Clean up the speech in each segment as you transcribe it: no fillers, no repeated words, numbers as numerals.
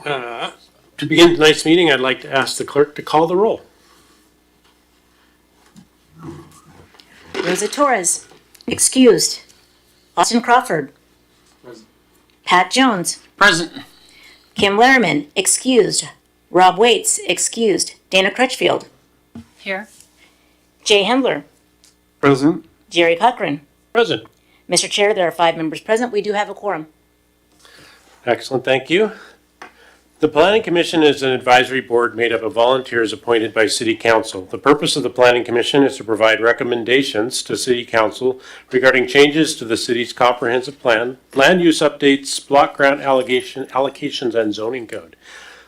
To begin tonight's meeting, I'd like to ask the clerk to call the roll. Rosa Torres, excused. Austin Crawford. Present. Pat Jones. Present. Kim Lehrman, excused. Rob Waits, excused. Dana Crutchfield. Here. Jay Hendler. Present. Jerry Cochran. Present. Mr. Chair, there are 5 members present. We do have a quorum. Excellent, thank you. The Planning Commission is an advisory board made up of volunteers appointed by City Council. The purpose of the Planning Commission is to provide recommendations to City Council regarding changes to the city's comprehensive plan, land use updates, block grant allocations, and zoning code.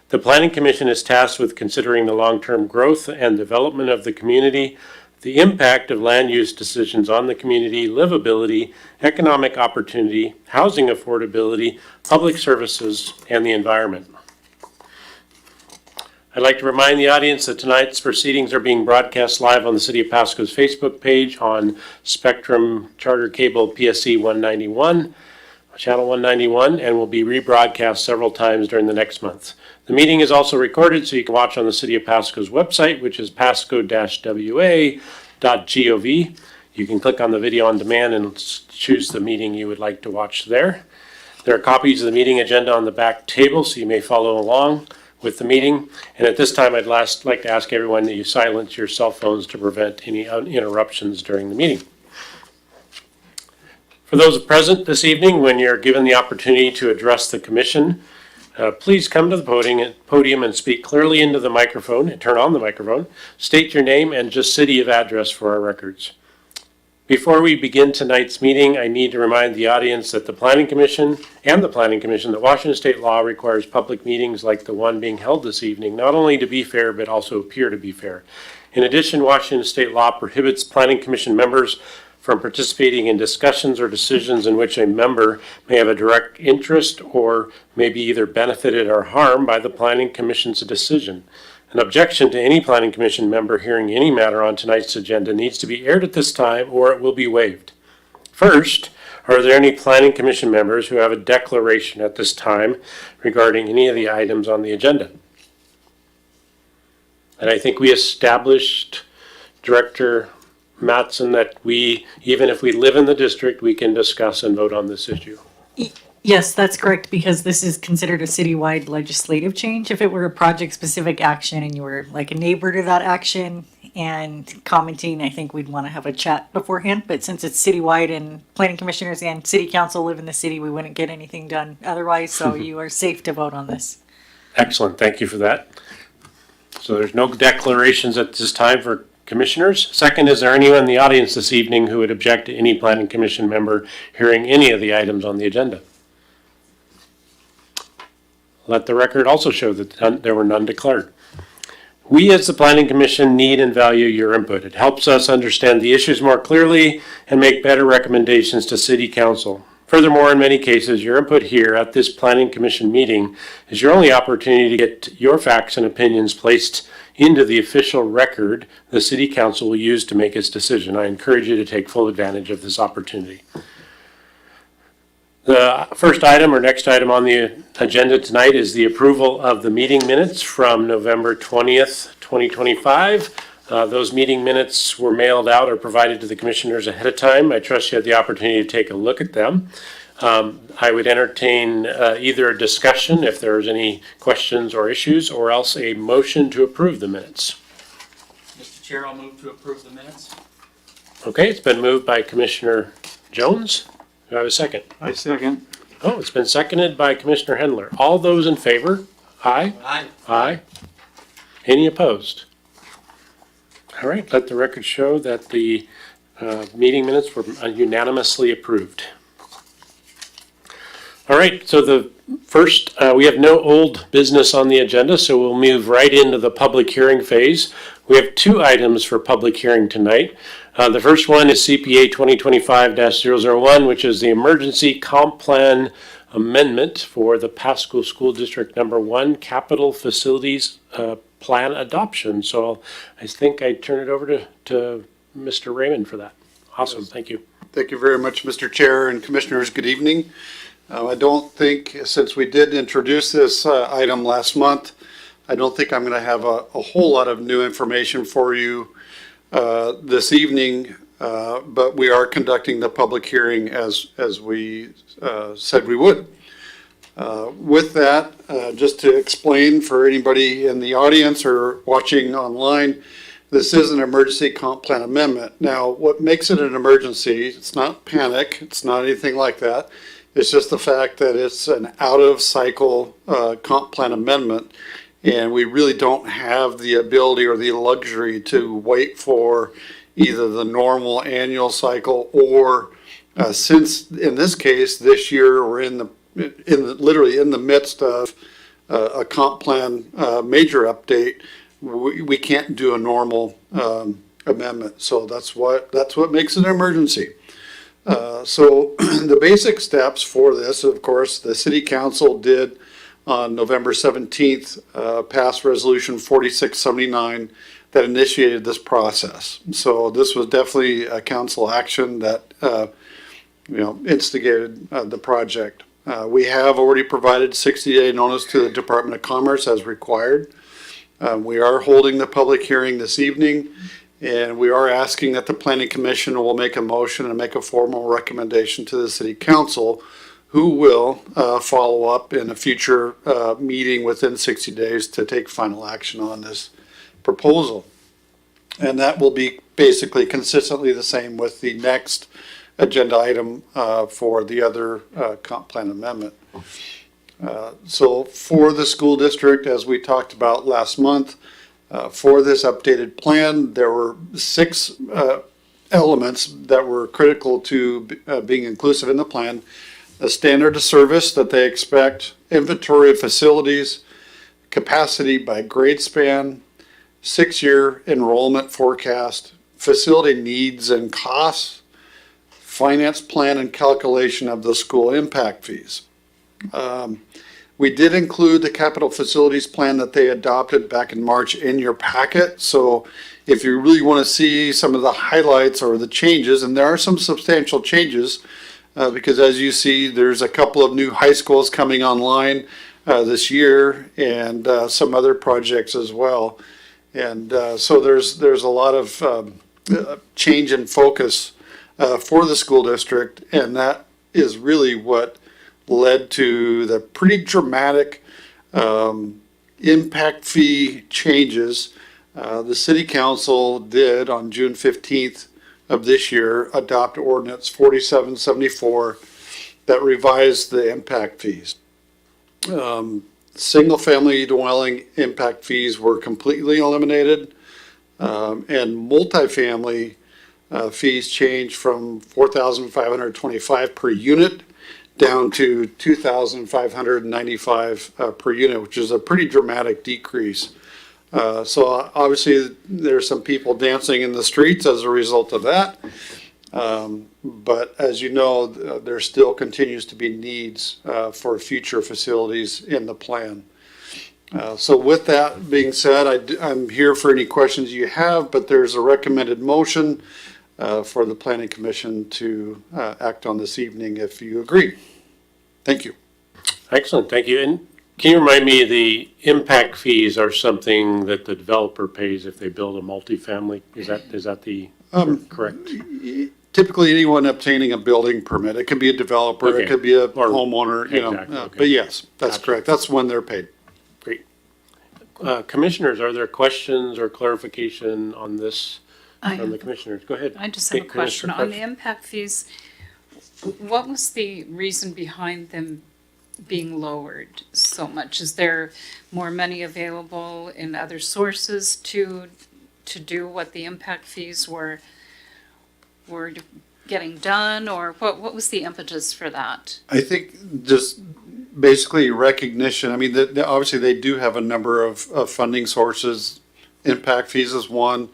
The Planning Commission is tasked with considering the long-term growth and development of the community, the impact of land use decisions on the community, livability, economic opportunity, housing affordability, public services, and the environment. I'd like to remind the audience that tonight's proceedings are being broadcast live on the City of Pasco's Facebook page on Spectrum Charter Cable PSC 191, Channel 191, and will be rebroadcast several times during the next month. The meeting is also recorded so you can watch on the City of Pasco's website, which is pasco-wa.gov. You can click on the video on demand and choose the meeting you would like to watch there. There are copies of the meeting agenda on the back table, so you may follow along with the meeting. And at this time, I'd like to ask everyone that you silence your cell phones to prevent any interruptions during the meeting. For those present this evening, when you're given the opportunity to address the commission, please come to the podium and speak clearly into the microphone and turn on the microphone. State your name and just city of address for our records. Before we begin tonight's meeting, I need to remind the audience that the Planning Commission that Washington state law requires public meetings like the one being held this evening, not only to be fair, but also appear to be fair. In addition, Washington state law prohibits Planning Commission members from participating in discussions or decisions in which a member may have a direct interest or may be either benefited or harmed by the Planning Commission's decision. An objection to any Planning Commission member hearing any matter on tonight's agenda needs to be aired at this time or it will be waived. First, are there any Planning Commission members who have a declaration at this time regarding any of the items on the agenda? And I think we established, Director Mattson, that even if we live in the district, we can discuss and vote on this issue. Yes, that's correct, because this is considered a citywide legislative change. If it were a project-specific action and you were like a neighbor to that action and commenting, I think we'd want to have a chat beforehand. But since it's citywide and planning commissioners and city council live in the city, we wouldn't get anything done otherwise. So you are safe to vote on this. Excellent. Thank you for that. So there's no declarations at this time for commissioners. Second, is there anyone in the audience this evening who would object to any Planning Commission member hearing any of the items on the agenda? Let the record also show that there were none declared. We as the Planning Commission need and value your input. It helps us understand the issues more clearly and make better recommendations to City Council. Furthermore, in many cases, your input here at this Planning Commission meeting is your only opportunity to get your facts and opinions placed into the official record the City Council will use to make its decision. I encourage you to take full advantage of this opportunity. The first item or next item on the agenda tonight is the approval of the meeting minutes from November 20th, 2025. Those meeting minutes were mailed out or provided to the commissioners ahead of time. I trust you had the opportunity to take a look at them. I would entertain either a discussion if there's any questions or issues, or else a motion to approve the minutes. Mr. Chair, I'll move to approve the minutes. Okay, it's been moved by Commissioner Jones. Do I have a second? I second. Oh, it's been seconded by Commissioner Hendler. All those in favor? Aye? Aye. Aye. Any opposed? All right, let the record show that the meeting minutes were unanimously approved. All right, so the first, we have no old business on the agenda, so we'll move right into the public hearing phase. We have 2 items for public hearing tonight. The first one is CPA 2025-001, which is the Emergency Comp Plan Amendment for the Pasco School District Number 1 Capital Facilities Plan Adoption. So I think I turn it over to Mr. Raymond for that. Awesome, thank you. Thank you very much, Mr. Chair and Commissioners. Good evening. I don't think, since we did introduce this item last month, I don't think I'm going to have a whole lot of new information for you this evening, but we are conducting the public hearing as we said we would. With that, just to explain for anybody in the audience or watching online, this is an emergency comp plan amendment. Now, what makes it an emergency, it's not panic, it's not anything like that. It's just the fact that it's an out-of-cycle comp plan amendment, and we really don't have the ability or the luxury to wait for either the normal annual cycle or since, in this case, this year we're literally in the midst of a comp plan major update. We can't do a normal amendment, so that's what makes it an emergency. So the basic steps for this, of course, the City Council did on November 17th pass Resolution 4679 that initiated this process. So this was definitely a council action that instigated the project. We have already provided 60-day notice to the Department of Commerce as required. We are holding the public hearing this evening, and we are asking that the Planning Commission will make a motion and make a formal recommendation to the City Council, who will follow up in a future meeting within 60 days to take final action on this proposal. And that will be basically consistently the same with the next agenda item for the other comp plan amendment. So for the school district, as we talked about last month, for this updated plan, there were 6 elements that were critical to being inclusive in the plan. A standard of service that they expect, inventory of facilities, capacity by grade span, 6-year enrollment forecast, facility needs and costs, finance plan and calculation of the school impact fees. We did include the capital facilities plan that they adopted back in March in your packet. So if you really want to see some of the highlights or the changes, and there are some substantial changes, because as you see, there's a couple of new high schools coming online this year and some other projects as well. And so there's a lot of change in focus for the school district, and that is really what led to the pretty dramatic impact fee changes. The City Council did on June 15th of this year adopt Ordinance 4774 that revised the impact fees. Single family dwelling impact fees were completely eliminated, and multifamily fees changed from $4,525 per unit down to $2,595 per unit, which is a pretty dramatic decrease. So obviously there's some people dancing in the streets as a result of that. But as you know, there still continues to be needs for future facilities in the plan. So with that being said, I'm here for any questions you have, but there's a recommended motion for the Planning Commission to act on this evening if you agree. Thank you. Excellent, thank you. And can you remind me, the impact fees are something that the developer pays if they build a multifamily? Is that the correct? Typically, anyone obtaining a building permit, it could be a developer, Okay. it could be a homeowner, Exactly, okay. But yes, that's Gotcha. correct. That's when they're paid. Great. Commissioners, are there questions or clarification on this from the commissioners? Go ahead. I just have a Okay, Commissioner question. On the Crutch. impact fees, what was the reason behind them being lowered so much? Is there more money available in other sources to do what the impact fees were getting done, or what was the impetus for that? I think just basically recognition. I mean, obviously they do have a number of funding sources. Impact fees is one,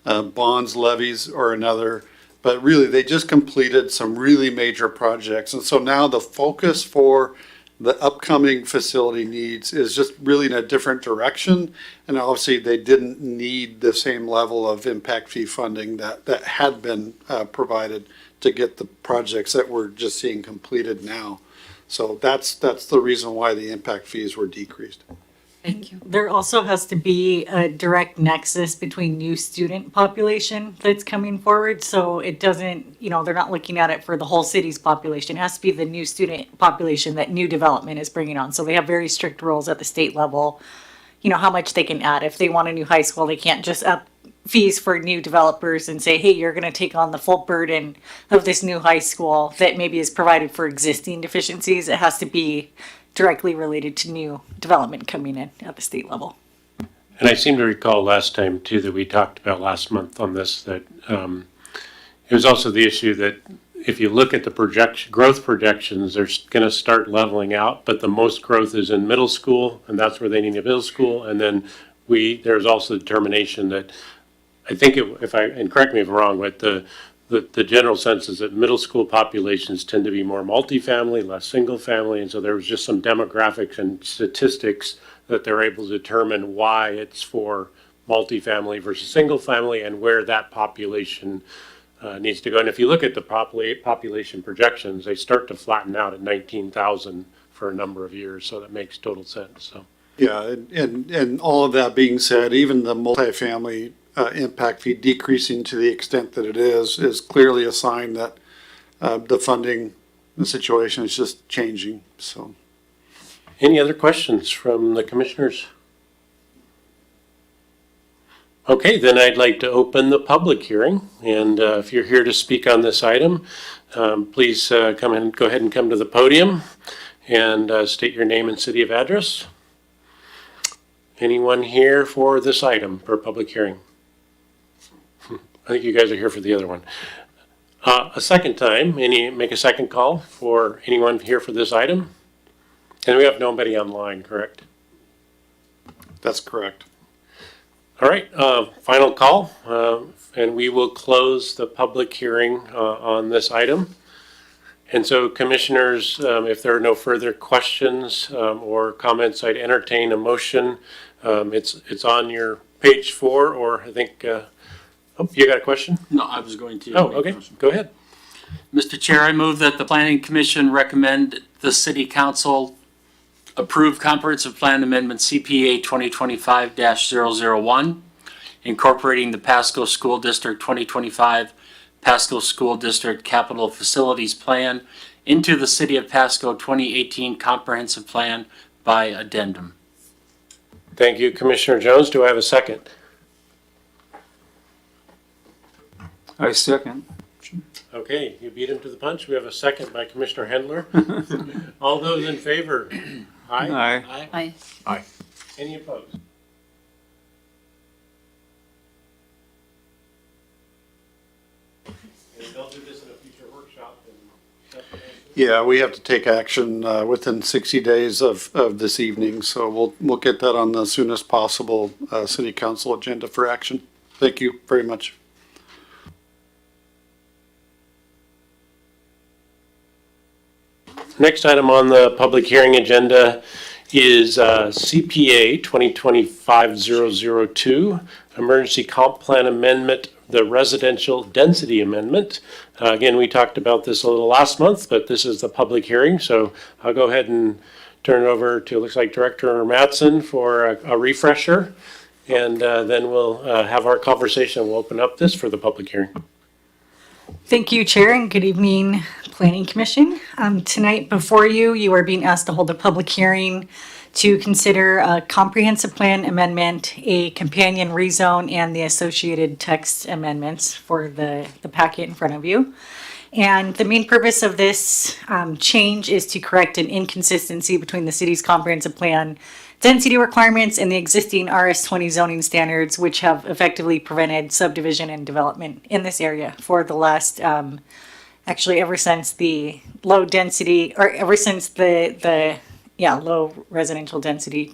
bonds, levies are another. But really, they just completed some really major projects. And so now the focus for the upcoming facility needs is just really in a different direction. And obviously, they didn't need the same level of impact fee funding that had been provided to get the projects that we're just seeing completed now. So that's the reason why the impact fees were decreased. Thank you. There also has to be a direct nexus between new student population that's coming forward. So it doesn't, they're not looking at it for the whole city's population. It has to be the new student population that new development is bringing on. So they have very strict rules at the state level, how much they can add. If they want a new high school, they can't just up fees for new developers and say, hey, you're going to take on the full burden of this new high school that maybe is provided for existing deficiencies. It has to be directly related to new development coming in at the state level. And I seem to recall last time too that we talked about last month on this, that it was also the issue that if you look at the growth projections, they're going to start leveling out, but the most growth is in middle school, and that's where they need a middle school. And then there's also the determination that I think and correct me if I'm wrong, but the general sense is that middle school populations tend to be more multifamily, less single family, and so there was just some demographics and statistics that they're able to determine why it's for multifamily versus single family and where that population needs to go. And if you look at the population projections, they start to flatten out at 19,000 for a number of years, so that makes total sense. So Yeah, and all of that being said, even the multifamily impact fee decreasing to the extent that it is clearly a sign that the funding, the situation is just changing, so. any other questions from the commissioners? Okay, then I'd like to open the public hearing, and if you're here to speak on this item, please go ahead and come to the podium and state your name and city of address. Anyone here for this item for public hearing? I think you guys are here for the other one. A second time, make a second call for anyone here for this item? And we have nobody online, correct? That's correct. All right, final call, and we will close the public hearing on this item. And so commissioners, if there are no further questions or comments, I'd entertain a motion. It's on your page 4, or I think, you got a question? No, I was going to. Oh, make a okay, motion. go ahead. Mr. Chair, I move that the Planning Commission recommend the City Council approve Comprehensive Plan Amendment CPA 2025-001, incorporating the Pasco School District 2025 Pasco School District Capital Facilities Plan into the City of Pasco 2018 Comprehensive Plan by addendum. Thank you, Commissioner Jones. Do I have a second? I second. Okay, you beat him to the punch. We have a second by Commissioner Hendler. All those in favor? Aye. Aye. Aye. Any opposed? And they'll do this in a future workshop. Yeah, we have to take action within 60 days of this evening, so we'll get that on the soonest possible city council agenda for action. Thank you very much. Next item on the public hearing agenda is CPA 2025-002, Emergency Comp Plan Amendment, the Residential Density Amendment. Again, we talked about this a little last month, but this is the public hearing, so I'll go ahead and turn it over to, looks like Director Mattson for a refresher, and then we'll have our conversation. We'll open up this for the public hearing. Thank you, Chair, and good evening, Planning Commission. Tonight before you, you are being asked to hold a public hearing to consider a comprehensive plan amendment, a companion rezone, and the associated text amendments for the packet in front of you. And the main purpose of this change is to correct an inconsistency between the city's comprehensive plan density requirements and the existing RS20 zoning standards, which have effectively prevented subdivision and development in this area for the last, actually ever since the low density, or ever since the low residential density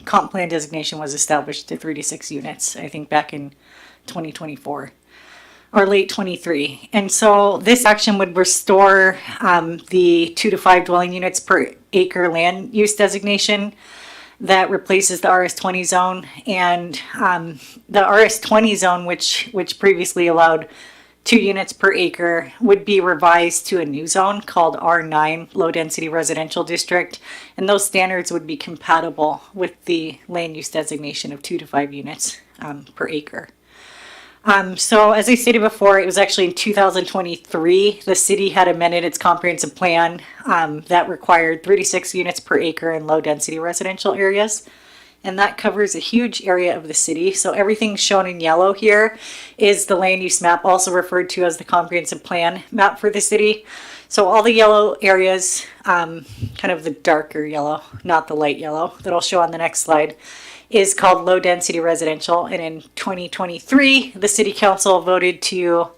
comp plan designation was established to 3 to 6 units, I think back in 2024. Or late 23. And so this action would restore the 2 to 5 dwelling units per acre land use designation that replaces the RS20 zone. And the RS20 zone, which previously allowed 2 units per acre, would be revised to a new zone called R9, Low Density Residential District. And those standards would be compatible with the land use designation of 2 to 5 units per acre. So as I stated before, it was actually in 2023, the city had amended its comprehensive plan that required 3 to 6 units per acre in low density residential areas. And that covers a huge area of the city. So everything shown in yellow here is the land use map, also referred to as the comprehensive plan map for the city. So all the yellow areas, kind of the darker yellow, not the light yellow, that I'll show on the next slide, is called low density residential. And in 2023, the city council voted to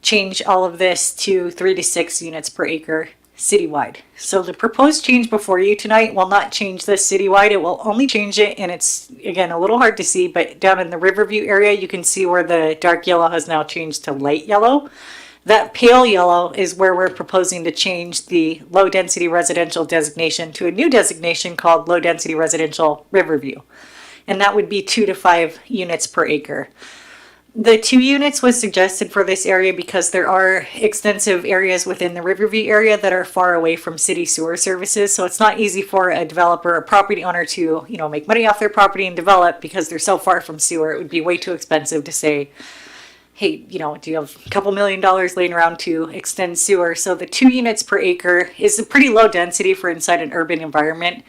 change all of this to 3 to 6 units per acre citywide. So the proposed change before you tonight will not change this citywide. It will only change it, and it's, again, a little hard to see, but down in the Riverview area, you can see where the dark yellow has now changed to light yellow. That pale yellow is where we're proposing to change the low density residential designation to a new designation called low density residential Riverview. And that would be 2 to 5 units per acre. The 2 units was suggested for this area because there are extensive areas within the Riverview area that are far away from city sewer services. So it's not easy for a developer or property owner to, make money off their property and develop because they're so far from sewer. It would be way too expensive to say, hey, do you have a couple $1 million laying around to extend sewer? So the 2 units per acre is a pretty low density for inside an urban environment.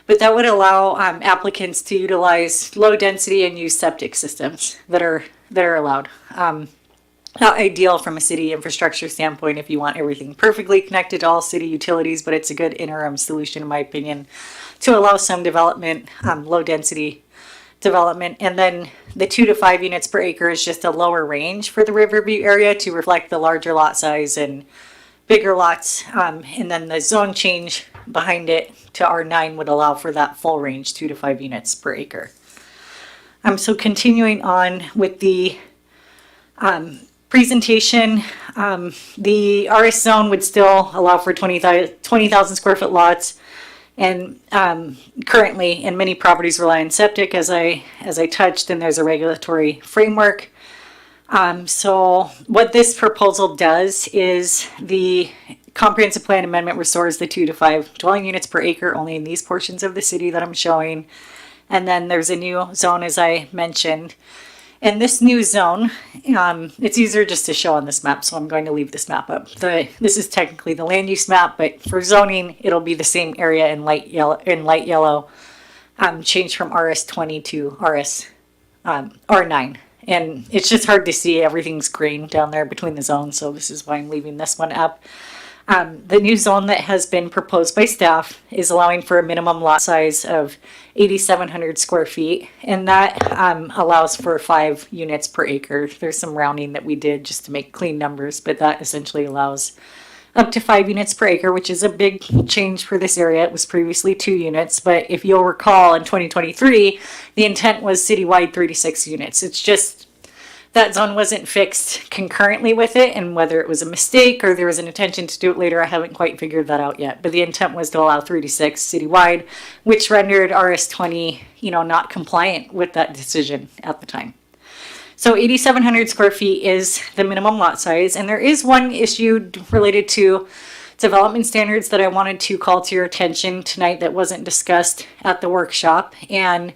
But that would allow applicants to utilize low density and use septic systems that are allowed. Not ideal from a city infrastructure standpoint if you want everything perfectly connected to all city utilities, but it's a good interim solution in my opinion to allow some development, low density development. And then the 2 to 5 units per acre is just a lower range for the Riverview area to reflect the larger lot size and bigger lots. And then the zone change behind it to R9 would allow for that full range, 2 to 5 units per acre. So continuing on with the presentation, the RS zone would still allow for 20,000 square foot lots. And currently, and many properties rely on septic, as I touched, and there's a regulatory framework. So what this proposal does is the comprehensive plan amendment restores the 2 to 5 dwelling units per acre only in these portions of the city that I'm showing. And then there's a new zone, as I mentioned. And this new zone, it's easier just to show on this map, so I'm going to leave this map up. This is technically the land use map, but for zoning, it'll be the same area in light yellow, changed from RS20 to R9. And it's just hard to see. Everything's green down there between the zones, so this is why I'm leaving this one up. The new zone that has been proposed by staff is allowing for a minimum lot size of 8,700 square feet, and that allows for 5 units per acre. There's some rounding that we did just to make clean numbers, but that essentially allows up to 5 units per acre, which is a big change for this area. It was previously 2 units, but if you'll recall, in 2023, the intent was citywide 3 to 6 units. It's just that zone wasn't fixed concurrently with it, and whether it was a mistake or there was an intention to do it later, I haven't quite figured that out yet. But the intent was to allow 3 to 6 citywide, which rendered RS20, not compliant with that decision at the time. So 8,700 square feet is the minimum lot size, and there is one issue related to development standards that I wanted to call to your attention tonight that wasn't discussed at the workshop, and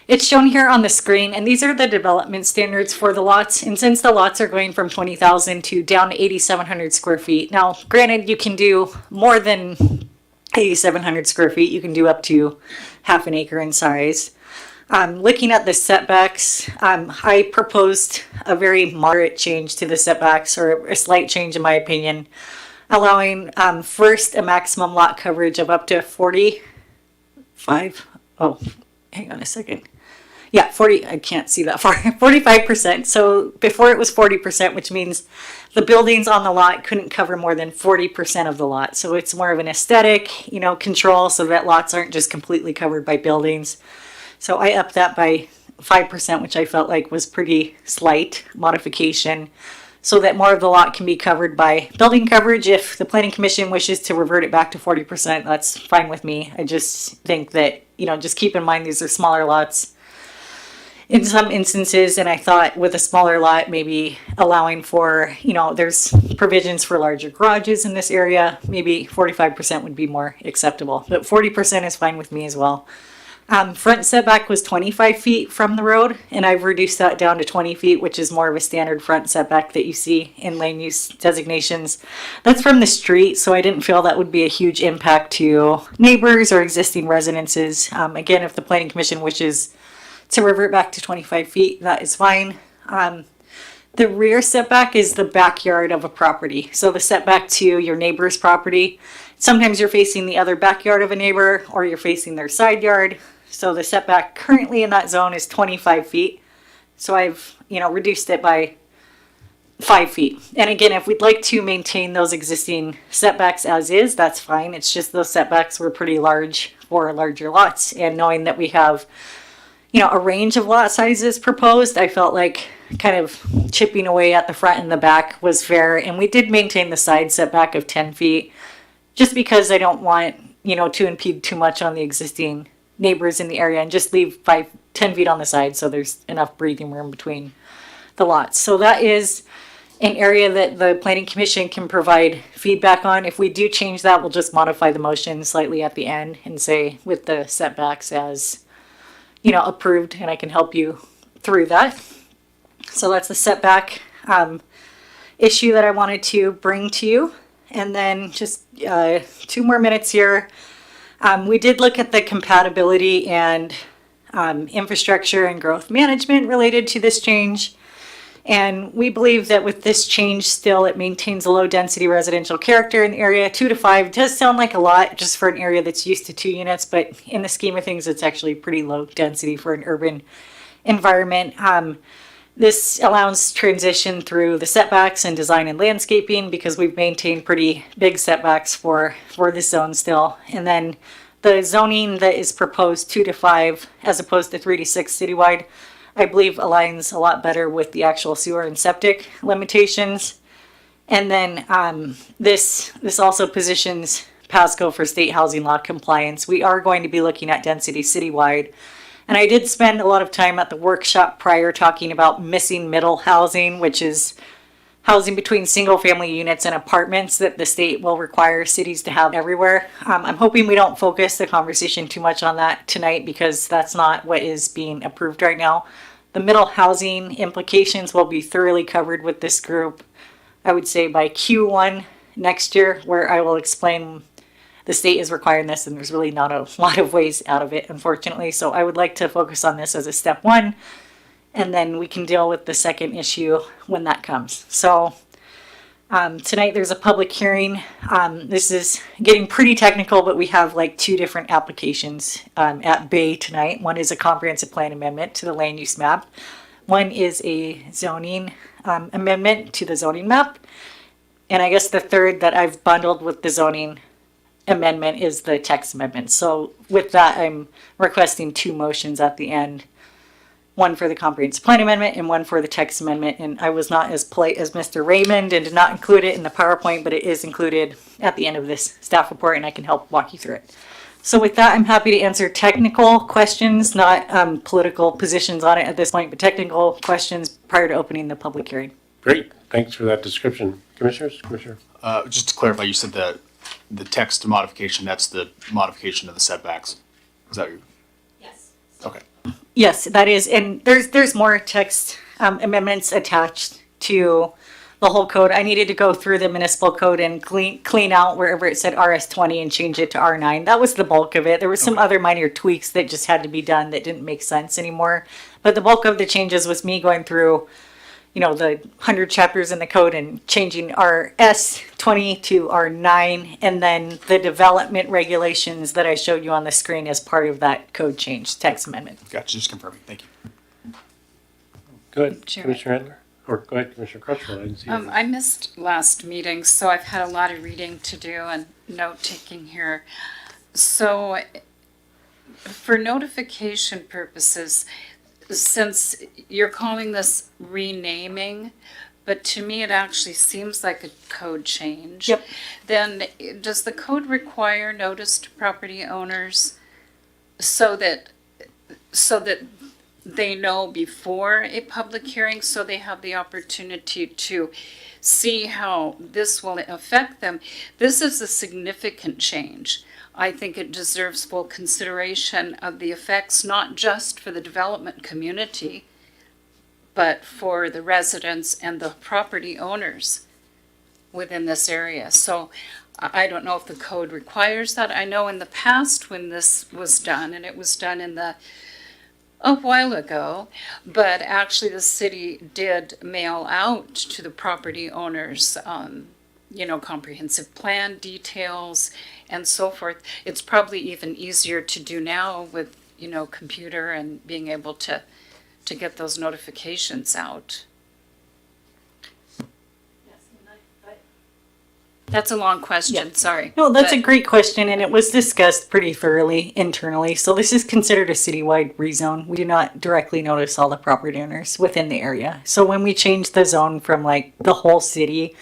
it's shown here on the screen, and these are the development standards for the lots. And since the lots are going from 20,000 to down to 8,700 square feet, now granted you can do more than 8,700 square feet, you can do up to half an acre in size. Looking at the setbacks, I proposed a very moderate change to the setbacks, or a slight change in my opinion, allowing first a maximum lot coverage of up to 45. Oh, hang on a second. Yeah, 40, I can't see that far, 45%. So before it was 40%, which means the buildings on the lot couldn't cover more than 40% of the lot. So it's more of an aesthetic, control, so that lots aren't just completely covered by buildings. So I upped that by 5%, which I felt like was pretty slight modification so that more of the lot can be covered by building coverage. If the planning commission wishes to revert it back to 40%, that's fine with me. I just think that, just keep in mind these are smaller lots in some instances, and I thought with a smaller lot, maybe allowing for, there's provisions for larger garages in this area, maybe 45% would be more acceptable, but 40% is fine with me as well. Front setback was 25 feet from the road, and I've reduced that down to 20 feet, which is more of a standard front setback that you see in land use designations. That's from the street, so I didn't feel that would be a huge impact to neighbors or existing residences. Again, if the planning commission wishes to revert back to 25 feet, that is fine. The rear setback is the backyard of a property. So the setback to your neighbor's property, sometimes you're facing the other backyard of a neighbor or you're facing their side yard. So the setback currently in that zone is 25 feet. So I've, reduced it by 5 feet. And again, if we'd like to maintain those existing setbacks as is, that's fine. It's just those setbacks were pretty large for larger lots. And knowing that we have, a range of lot sizes proposed, I felt like kind of chipping away at the front and the back was fair. And we did maintain the side setback of 10 feet just because I don't want, to impede too much on the existing neighbors in the area, and just leave 10 feet on the side so there's enough breathing room between the lots. So that is an area that the planning commission can provide feedback on. If we do change that, we'll just modify the motion slightly at the end and say with the setbacks as, approved, and I can help you through that. So that's the setback issue that I wanted to bring to you. And then just 2 more minutes here. We did look at the compatibility and infrastructure and growth management related to this change. And we believe that with this change still, it maintains a low density residential character in the area. 2 to 5 does sound like a lot just for an area that's used to 2 units, but in the scheme of things, it's actually pretty low density for an urban environment. This allows transition through the setbacks and design and landscaping because we've maintained pretty big setbacks for this zone still. And then the zoning that is proposed 2 to 5 as opposed to 3 to 6 citywide, I believe aligns a lot better with the actual sewer and septic limitations. And then this also positions Pasco for state housing law compliance. We are going to be looking at density citywide. And I did spend a lot of time at the workshop prior talking about missing middle housing, which is housing between single family units and apartments that the state will require cities to have everywhere. I'm hoping we don't focus the conversation too much on that tonight because that's not what is being approved right now. The middle housing implications will be thoroughly covered with this group, I would say by Q1 next year, where I will explain the state is requiring this and there's really not a lot of ways out of it, unfortunately. So I would like to focus on this as a step 1, and then we can deal with the second issue when that comes. So tonight there's a public hearing. This is getting pretty technical, but we have like 2 different applications at bay tonight. One is a comprehensive plan amendment to the land use map. One is a zoning amendment to the zoning map. And I guess the third that I've bundled with the zoning amendment is the text amendment. So with that, I'm requesting 2 motions at the end. One for the comprehensive plan amendment and one for the text amendment. And I was not as polite as Mr. Raymond and did not include it in the PowerPoint, but it is included at the end of this staff report and I can help walk you through it. So with that, I'm happy to answer technical questions, not political positions on it at this point, but technical questions prior to opening the public hearing. Great, thanks for that description. Commissioners, Commissioner? Just to clarify, you said that the text modification, that's the modification of the setbacks. Is that your? Yes. Okay. Yes, that is, and there's more text amendments attached to the whole code. I needed to go through the municipal code and clean out wherever it said RS20 and change it to R9. That was the bulk of it. There was some other minor tweaks that just had to be done that didn't make sense anymore. But the bulk of the changes was me going through, the 100 chapters in the code and changing RS20 to R9, and then the development regulations that I showed you on the screen as part of that code change text amendment. Gotcha. Just confirming. Thank you. Go ahead, Chair. Commissioner Adler. Or go ahead, Commissioner Crutchfield. I didn't see you. I missed last meeting, so I've had a lot of reading to do and note-taking here. So for notification purposes, since you're calling this renaming, but to me, it actually seems like a code change. Yep. Then, does the code require notice to property owners so that they know before a public hearing, so they have the opportunity to see how this will affect them? This is a significant change. I think it deserves full consideration of the effects, not just for the development community, but for the residents and the property owners within this area. So I don't know if the code requires that. I know in the past when this was done, and it was done a while ago, but actually the city did mail out to the property owners, comprehensive plan details and so forth. It's probably even easier to do now with, computer and being able to get those notifications out. That's a long question, sorry. No, that's But- a great question, and it was discussed pretty thoroughly internally. So this is considered a citywide rezone. We do not directly notice all the property owners within the area. So when we change the zone from like the whole city,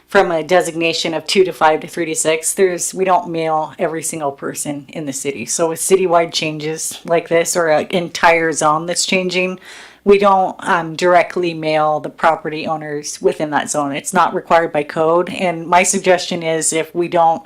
from a designation of 2 to 5 to 3 to 6, we don't mail every single person in the city. So with citywide changes like this, or an entire zone that's changing, we don't directly mail the property owners within that zone. It's not required by code. And my suggestion is, if we don't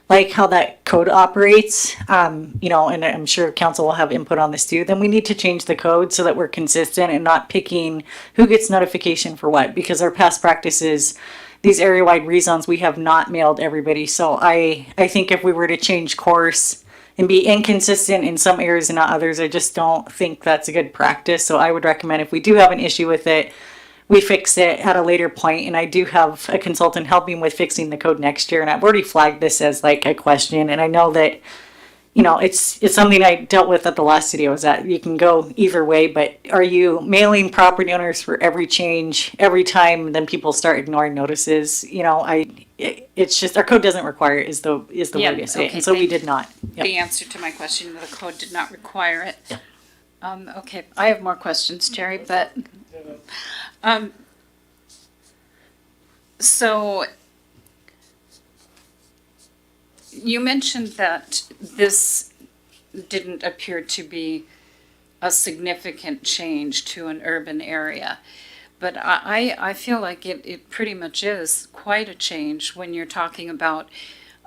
like how that code operates, and I'm sure council will have input on this too, then we need to change the code so that we're consistent and not picking who gets notification for what, because our past practices, these area-wide rezones, we have not mailed everybody. So I think if we were to change course and be inconsistent in some areas and not others, I just don't think that's a good practice. So I would recommend, if we do have an issue with it, we fix it at a later point. And I do have a consultant helping with fixing the code next year. And I've already flagged this as like a question. And I know that, it's something I dealt with at the last city I was at. You can go either way, but are you mailing property owners for every change every time? Then people start ignoring notices. It's just, our code doesn't require it, is the Yeah, way to say it. okay, And so we thank- did not. Yep. The answer to my question, the code did not require it. Okay, I have more questions, Terry, but, so you mentioned that this didn't appear to be a significant change to an urban area. But I feel like it pretty much is quite a change when you're talking about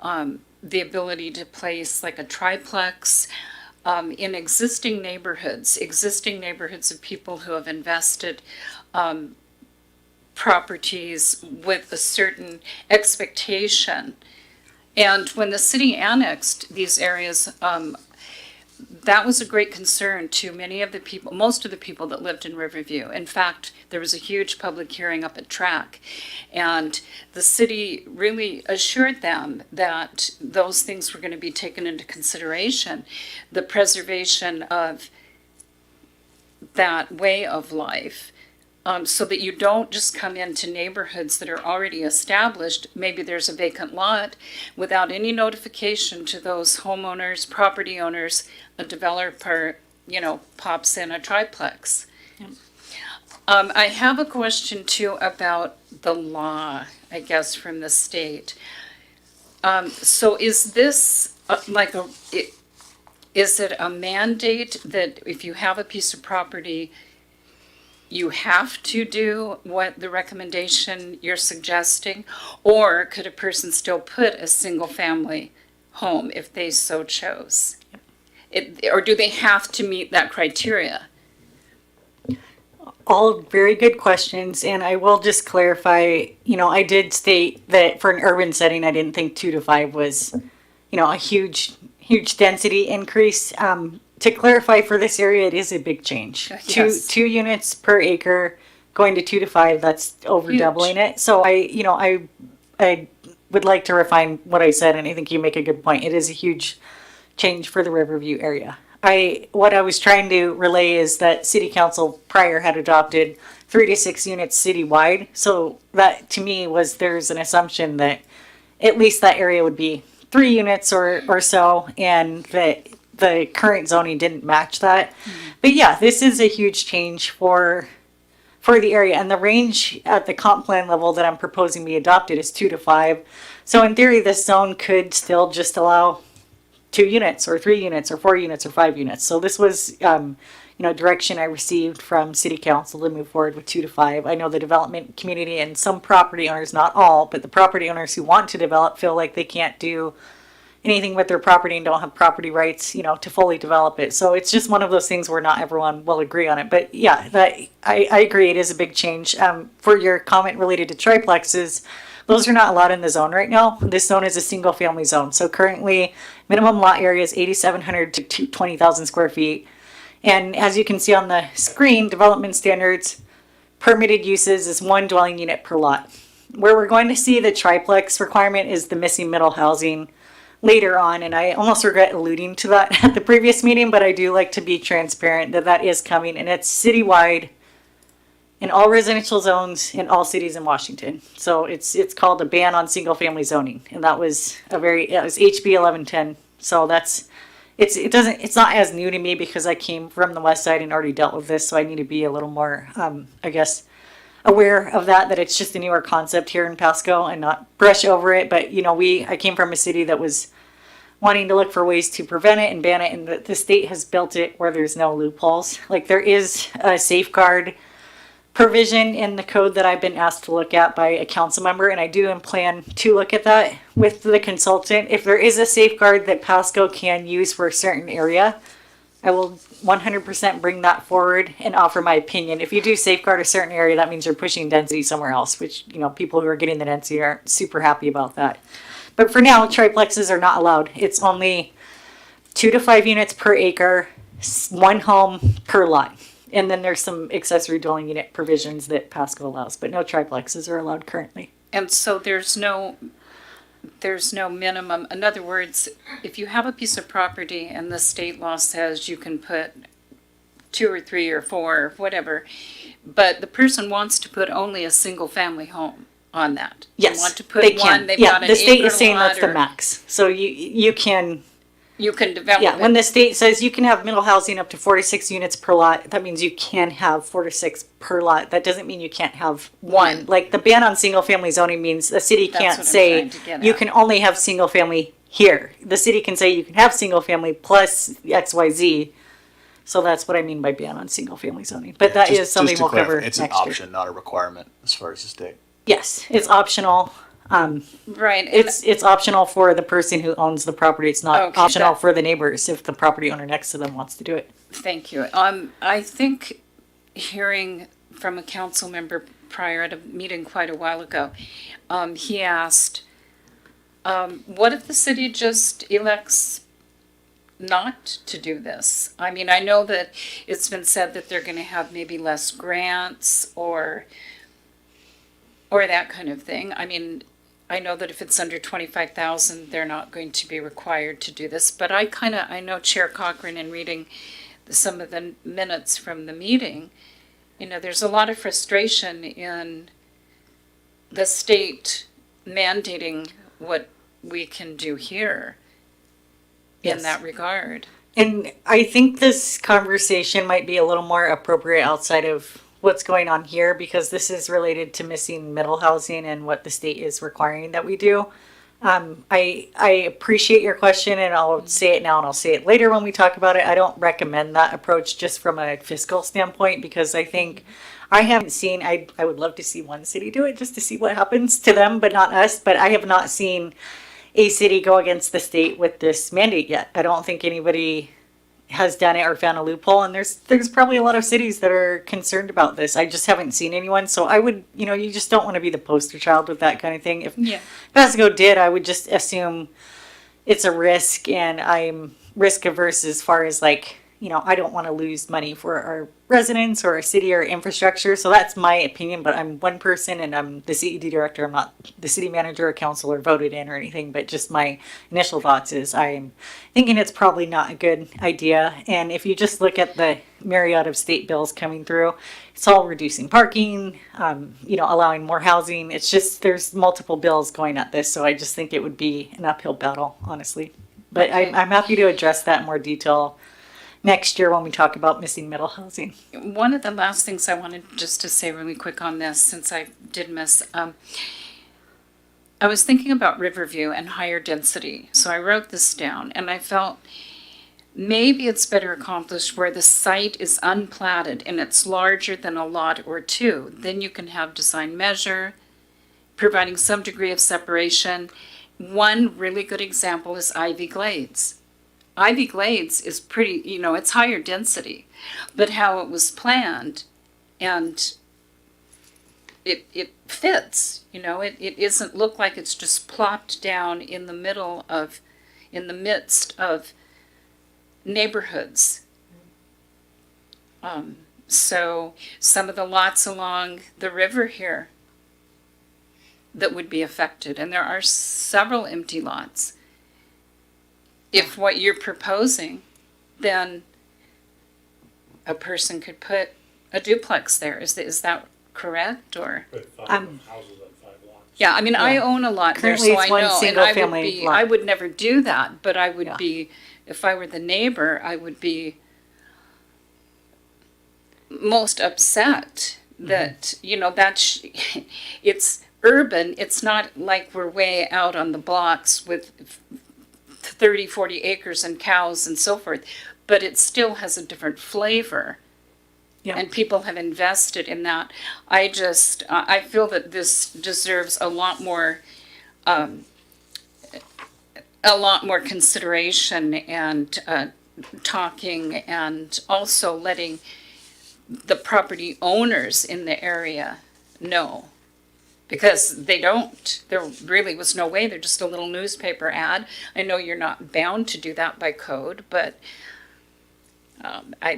the ability to place like a triplex in existing neighborhoods of people who have invested properties with a certain expectation. And when the city annexed these areas, that was a great concern to many of the people, most of the people that lived in Riverview. In fact, there was a huge public hearing up at Track, and the city really assured them that those things were going to be taken into consideration. The preservation of that way of life, so that you don't just come into neighborhoods that are already established. Maybe there's a vacant lot without any notification to those homeowners, property owners. A developer, pops in a triplex. I have a question too about the law, I guess, from the state. So is this is it a mandate that if you have a piece of property, you have to do what the recommendation you're suggesting? Or could a person still put a single family home if they so chose? Or do they have to meet that criteria? All very good questions, and I will just clarify, I did state that for an urban setting, I didn't think 2 to 5 was, a huge density increase. To clarify, for this area, it is a big change. Yes. Two units per acre going to 2 to 5, that's over Huge. doubling it. So I would like to refine what I said, and I think you make a good point. It is a huge change for the Riverview area. What I was trying to relay is that City Council prior had adopted 3 to 6 units citywide. So that to me there's an assumption that at least that area would be 3 units or so, and that the current zoning didn't match that. But yeah, this is a huge change for for the area. And the range at the comp plan level that I'm proposing be adopted is 2 to 5. So in theory, this zone could still just allow 2 units or 3 units or 4 units or 5 units. So this was, direction I received from city council to move forward with 2 to 5. I know the development community and some property owners, not all, but the property owners who want to develop feel like they can't do anything with their property and don't have property rights, to fully develop it. So it's just one of those things where not everyone will agree on it. But yeah, I agree, it is a big change. For your comment related to triplexes, those are not allowed in the zone right now. This zone is a single family zone. So currently, minimum lot area is 8,700 to 20,000 square feet. And as you can see on the screen, development standards, permitted uses is 1 dwelling unit per lot. Where we're going to see the triplex requirement is the missing middle housing later on, and I almost regret alluding to that at the previous meeting, but I do like to be transparent that that is coming, and it's citywide in all residential zones in all cities in Washington. So it's called a ban on single family zoning, and that was HB 1110. So it's not as new to me because I came from the west side and already dealt with this, so I need to be a little more aware of that it's just a newer concept here in Pasco and not brush over it. But I came from a city that was wanting to look for ways to prevent it and ban it, and the state has built it where there's no loopholes. Like there is a safeguard provision in the code that I've been asked to look at by a council member, and I do plan to look at that with the consultant. If there is a safeguard that Pasco can use for a certain area, I will 100% bring that forward and offer my opinion. If you do safeguard a certain area, that means you're pushing density somewhere else, which, people who are getting the density aren't super happy about that. But for now, triplexes are not allowed. It's only 2 to 5 units per acre, 1 home per lot. And then there's some accessory dwelling unit provisions that Pasco allows, but no triplexes are allowed currently. And so there's no minimum. In other words, if you have a piece of property and the state law says you can put 2 or 3 or 4 or whatever, but the person wants to put only a single family home on that. Yes, they want to put they can. one. They've got an the state acre is saying lot that's the or- max. So you can. You can develop Yeah, it. when the state says you can have middle housing up to 46 units per lot, that means you can have 4 to 6 per lot. That doesn't mean you can't have one. Like the ban on single family zoning means the city That's can't what I'm say trying to get you at. can only have single family here. The city can say you can have single family plus XYZ. So that's what I mean by ban on single family zoning. But that is something to we'll clarify, cover it's next an year. option, not a requirement as far as the state. Yes, it's optional. Right. And It's optional for the person who owns the property. It's not Okay, optional that- for the neighbors if the property owner next to them wants to do it. Thank you. I think hearing from a council member prior at a meeting quite a while ago, he asked, what if the city just elects not to do this? I mean, I know that it's been said that they're gonna have maybe less grants or that kind of thing. I mean, I know that if it's under 25,000, they're not going to be required to do this, but I know Chair Cochran, in reading some of the minutes from the meeting, there's a lot of frustration in the state mandating what we can do here in Yes. that regard. And I think this conversation might be a little more appropriate outside of what's going on here because this is related to missing middle housing and what the state is requiring that we do. I appreciate your question and I'll say it now and I'll say it later when we talk about it. I don't recommend that approach just from a fiscal standpoint because I think I haven't seen, I would love to see one city do it just to see what happens to them, but not us. But I have not seen a city go against the state with this mandate yet. I don't think anybody has done it or found a loophole, and there's probably a lot of cities that are concerned about this. I just haven't seen anyone, so I would, you just don't want to be the poster child with that kind of thing. If Pasco did, I would just assume it's a risk, and I'm risk averse as far as I don't want to lose money for our residents or our city or infrastructure. So that's my opinion, but I'm one person and I'm the CED director. I'm not the city manager or councilor voted in or anything, but just my initial thoughts is I'm thinking it's probably not a good idea. And if you just look at the myriad of state bills coming through, it's all reducing parking, allowing more housing. It's just, there's multiple bills going at this. So I just think it would be an uphill battle, honestly. But Okay. I'm happy to address that in more detail next year when we talk about missing middle housing. One of the last things I wanted just to say really quick on this, since I did miss, I was thinking about Riverview and higher density. So I wrote this down and I felt maybe it's better accomplished where the site is unplatted and it's larger than a lot or two. Then you can have design measure, providing some degree of separation. One really good example is Ivy Glades. Ivy Glades is pretty, it's higher density, but how it was planned and it fits, it isn't look like it's just plopped down in the midst of neighborhoods. So some of the lots along the river here that would be affected, and there are several empty lots. If what you're proposing, then a person could put a duplex there. Is that correct, or? Houses on 5 lots. Yeah, I mean, I own a lot there, Currently, so I it's one know, and single I would family be, lot. I would never do that, but I would Yeah. be, if I were the neighbor, I would be most upset that, it's urban, it's not like we're way out on the blocks with 30, 40 acres and cows and so forth, but it still has a different flavor. Yeah. And people have invested in that. I feel that this deserves a lot more consideration and talking, and also letting the property owners in the area know. Because there really was no way, they're just a little newspaper ad. I know you're not bound to do that by code, but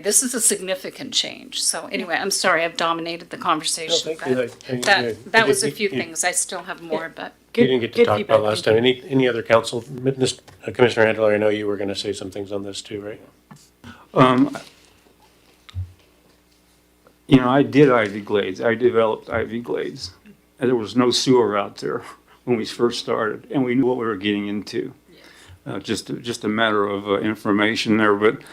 this is a significant change. So anyway, I'm sorry, I've dominated the conversation. thank you. That was a few things. I still have more, but You didn't get to Good talk feedback, about last thank time. Any other council, Commissioner Handler, I know you were gonna say some things on this too, right? I did Ivy Glades. I developed Ivy Glades. And there was no sewer out there when we first started, and we knew what we were getting into. Just a matter of information there. But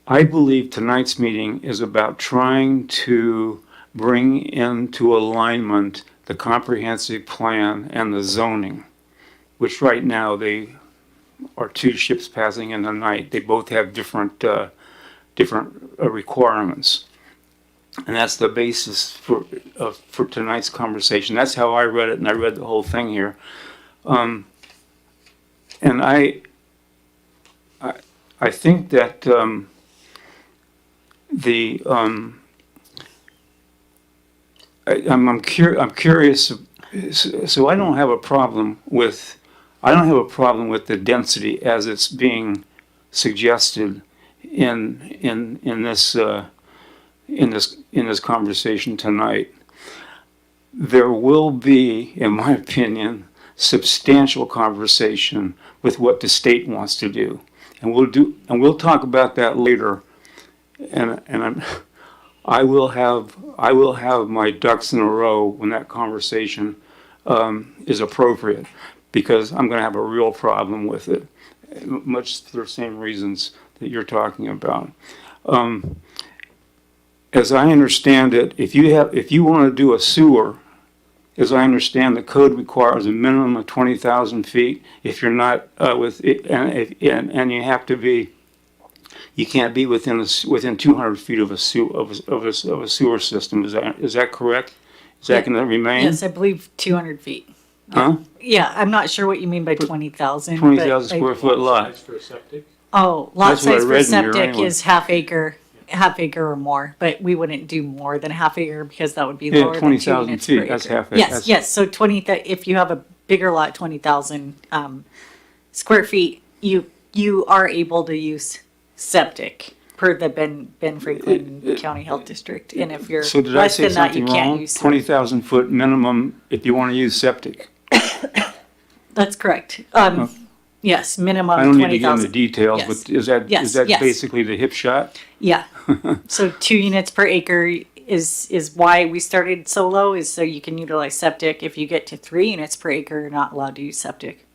I believe tonight's meeting is about trying to bring into alignment the comprehensive plan and the zoning, which right now they are two ships passing in the night. They both have different requirements. And that's the basis for tonight's conversation. That's how I read it, and I read the whole thing here. And I think that I'm curious. So I don't have a problem with the density as it's being suggested in this conversation tonight. There will be, in my opinion, substantial conversation with what the state wants to do, and we'll talk about that later. And I will have my ducks in a row when that conversation is appropriate, because I'm going to have a real problem with it, much for the same reasons that you're talking about. As I understand it, if you want to do a sewer, as I understand, the code requires a minimum of 20,000 feet. If you're not and you can't be within 200 feet of a sewer system. Is that correct? Is that going to remain? Yes, I believe 200 feet. Huh? Yeah, I'm not sure what you mean by 20,000. 20,000 square foot lot. For a septic? Oh, lot That's what I size for read in here septic anyway. is half acre or more, but we wouldn't do more than half acre because that would be Yeah, lower than 2 20,000 units feet, per that's acre. half acre. Yes, yes, so if you have a bigger lot, 20,000 square feet, you are able to use septic per the Ben Franklin County Health District, and if you're So did I less say than that, you something can't wrong? use. 20,000 foot minimum if you want to use septic. That's correct. Yes, minimum I don't need to get into 20,000. details, Yes. but is that Yes, yes. basically the hip shot? Yeah. So 2 units per acre is why we started so low, is so you can utilize septic. If you get to 3 units per acre, you're not allowed to use septic.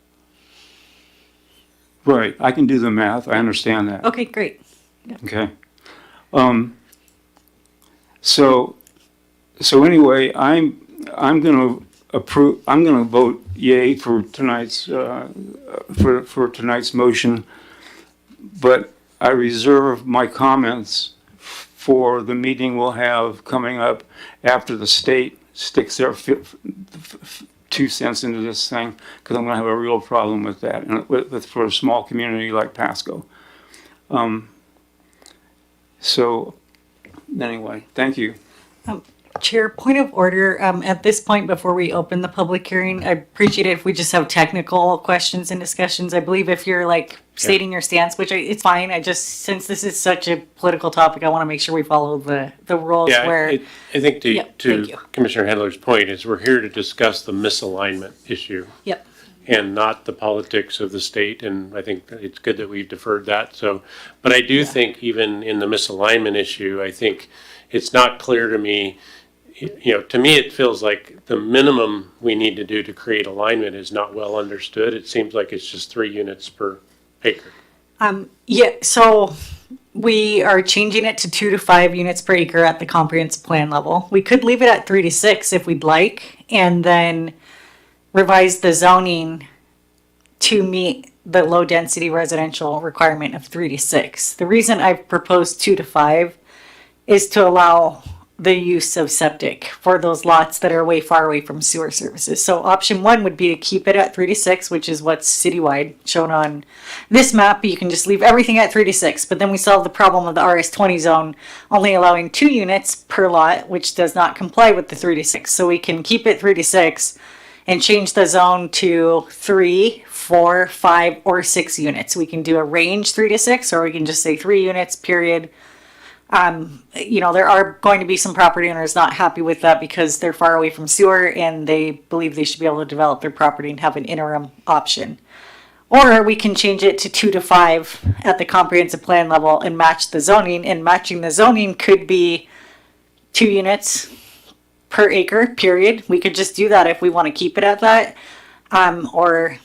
Right, I can do the math, I understand that. Okay, great. Okay. So anyway, I'm gonna approve, I'm gonna vote yay for tonight's, for tonight's motion. But I reserve my comments for the meeting we'll have coming up after the state sticks their 2 cents into this thing, because I'm gonna have a real problem with that, and for a small community like Pasco. So, anyway, thank you. Chair, point of order, at this point, before we open the public hearing, I appreciate it if we just have technical questions and discussions. I believe if you're like stating your stance, which it's fine, I just, since this is such a political topic, I want to make sure we follow the rules Yeah, where. I think Yep, thank to you. Commissioner Handler's point is we're here to discuss the misalignment issue Yep, and not the politics of the state, and I think that it's good that we've deferred that, so. But I do think even in the misalignment issue, I think it's not clear to me, to me, it feels like the minimum we need to do to create alignment is not well understood. It seems like it's just 3 units per acre. yeah, so we are changing it to 2 to 5 units per acre at the comprehensive plan level. We could leave it at 3 to 6 if we'd like, and then revise the zoning to meet the low density residential requirement of 3 to 6. The reason I've proposed 2 to 5 is to allow the use of septic for those lots that are way far away from sewer services. So option 1 would be to keep it at 3 to 6, which is what's citywide shown on this map. You can just leave everything at 3 to 6, but then we solve the problem of the RS20 zone only allowing 2 units per lot, which does not comply with the 3 to 6. So we can keep it 3 to 6 and change the zone to 3, 4, 5, or 6 units. We can do a range 3 to 6, or we can just say 3 units, period. There are going to be some property owners not happy with that because they're far away from sewer and they believe they should be able to develop their property and have an interim option. Or we can change it to 2 to 5 at the comprehensive plan level and match the zoning. And matching the zoning could be 2 units per acre, period. We could just do that if we want to keep it at that. Or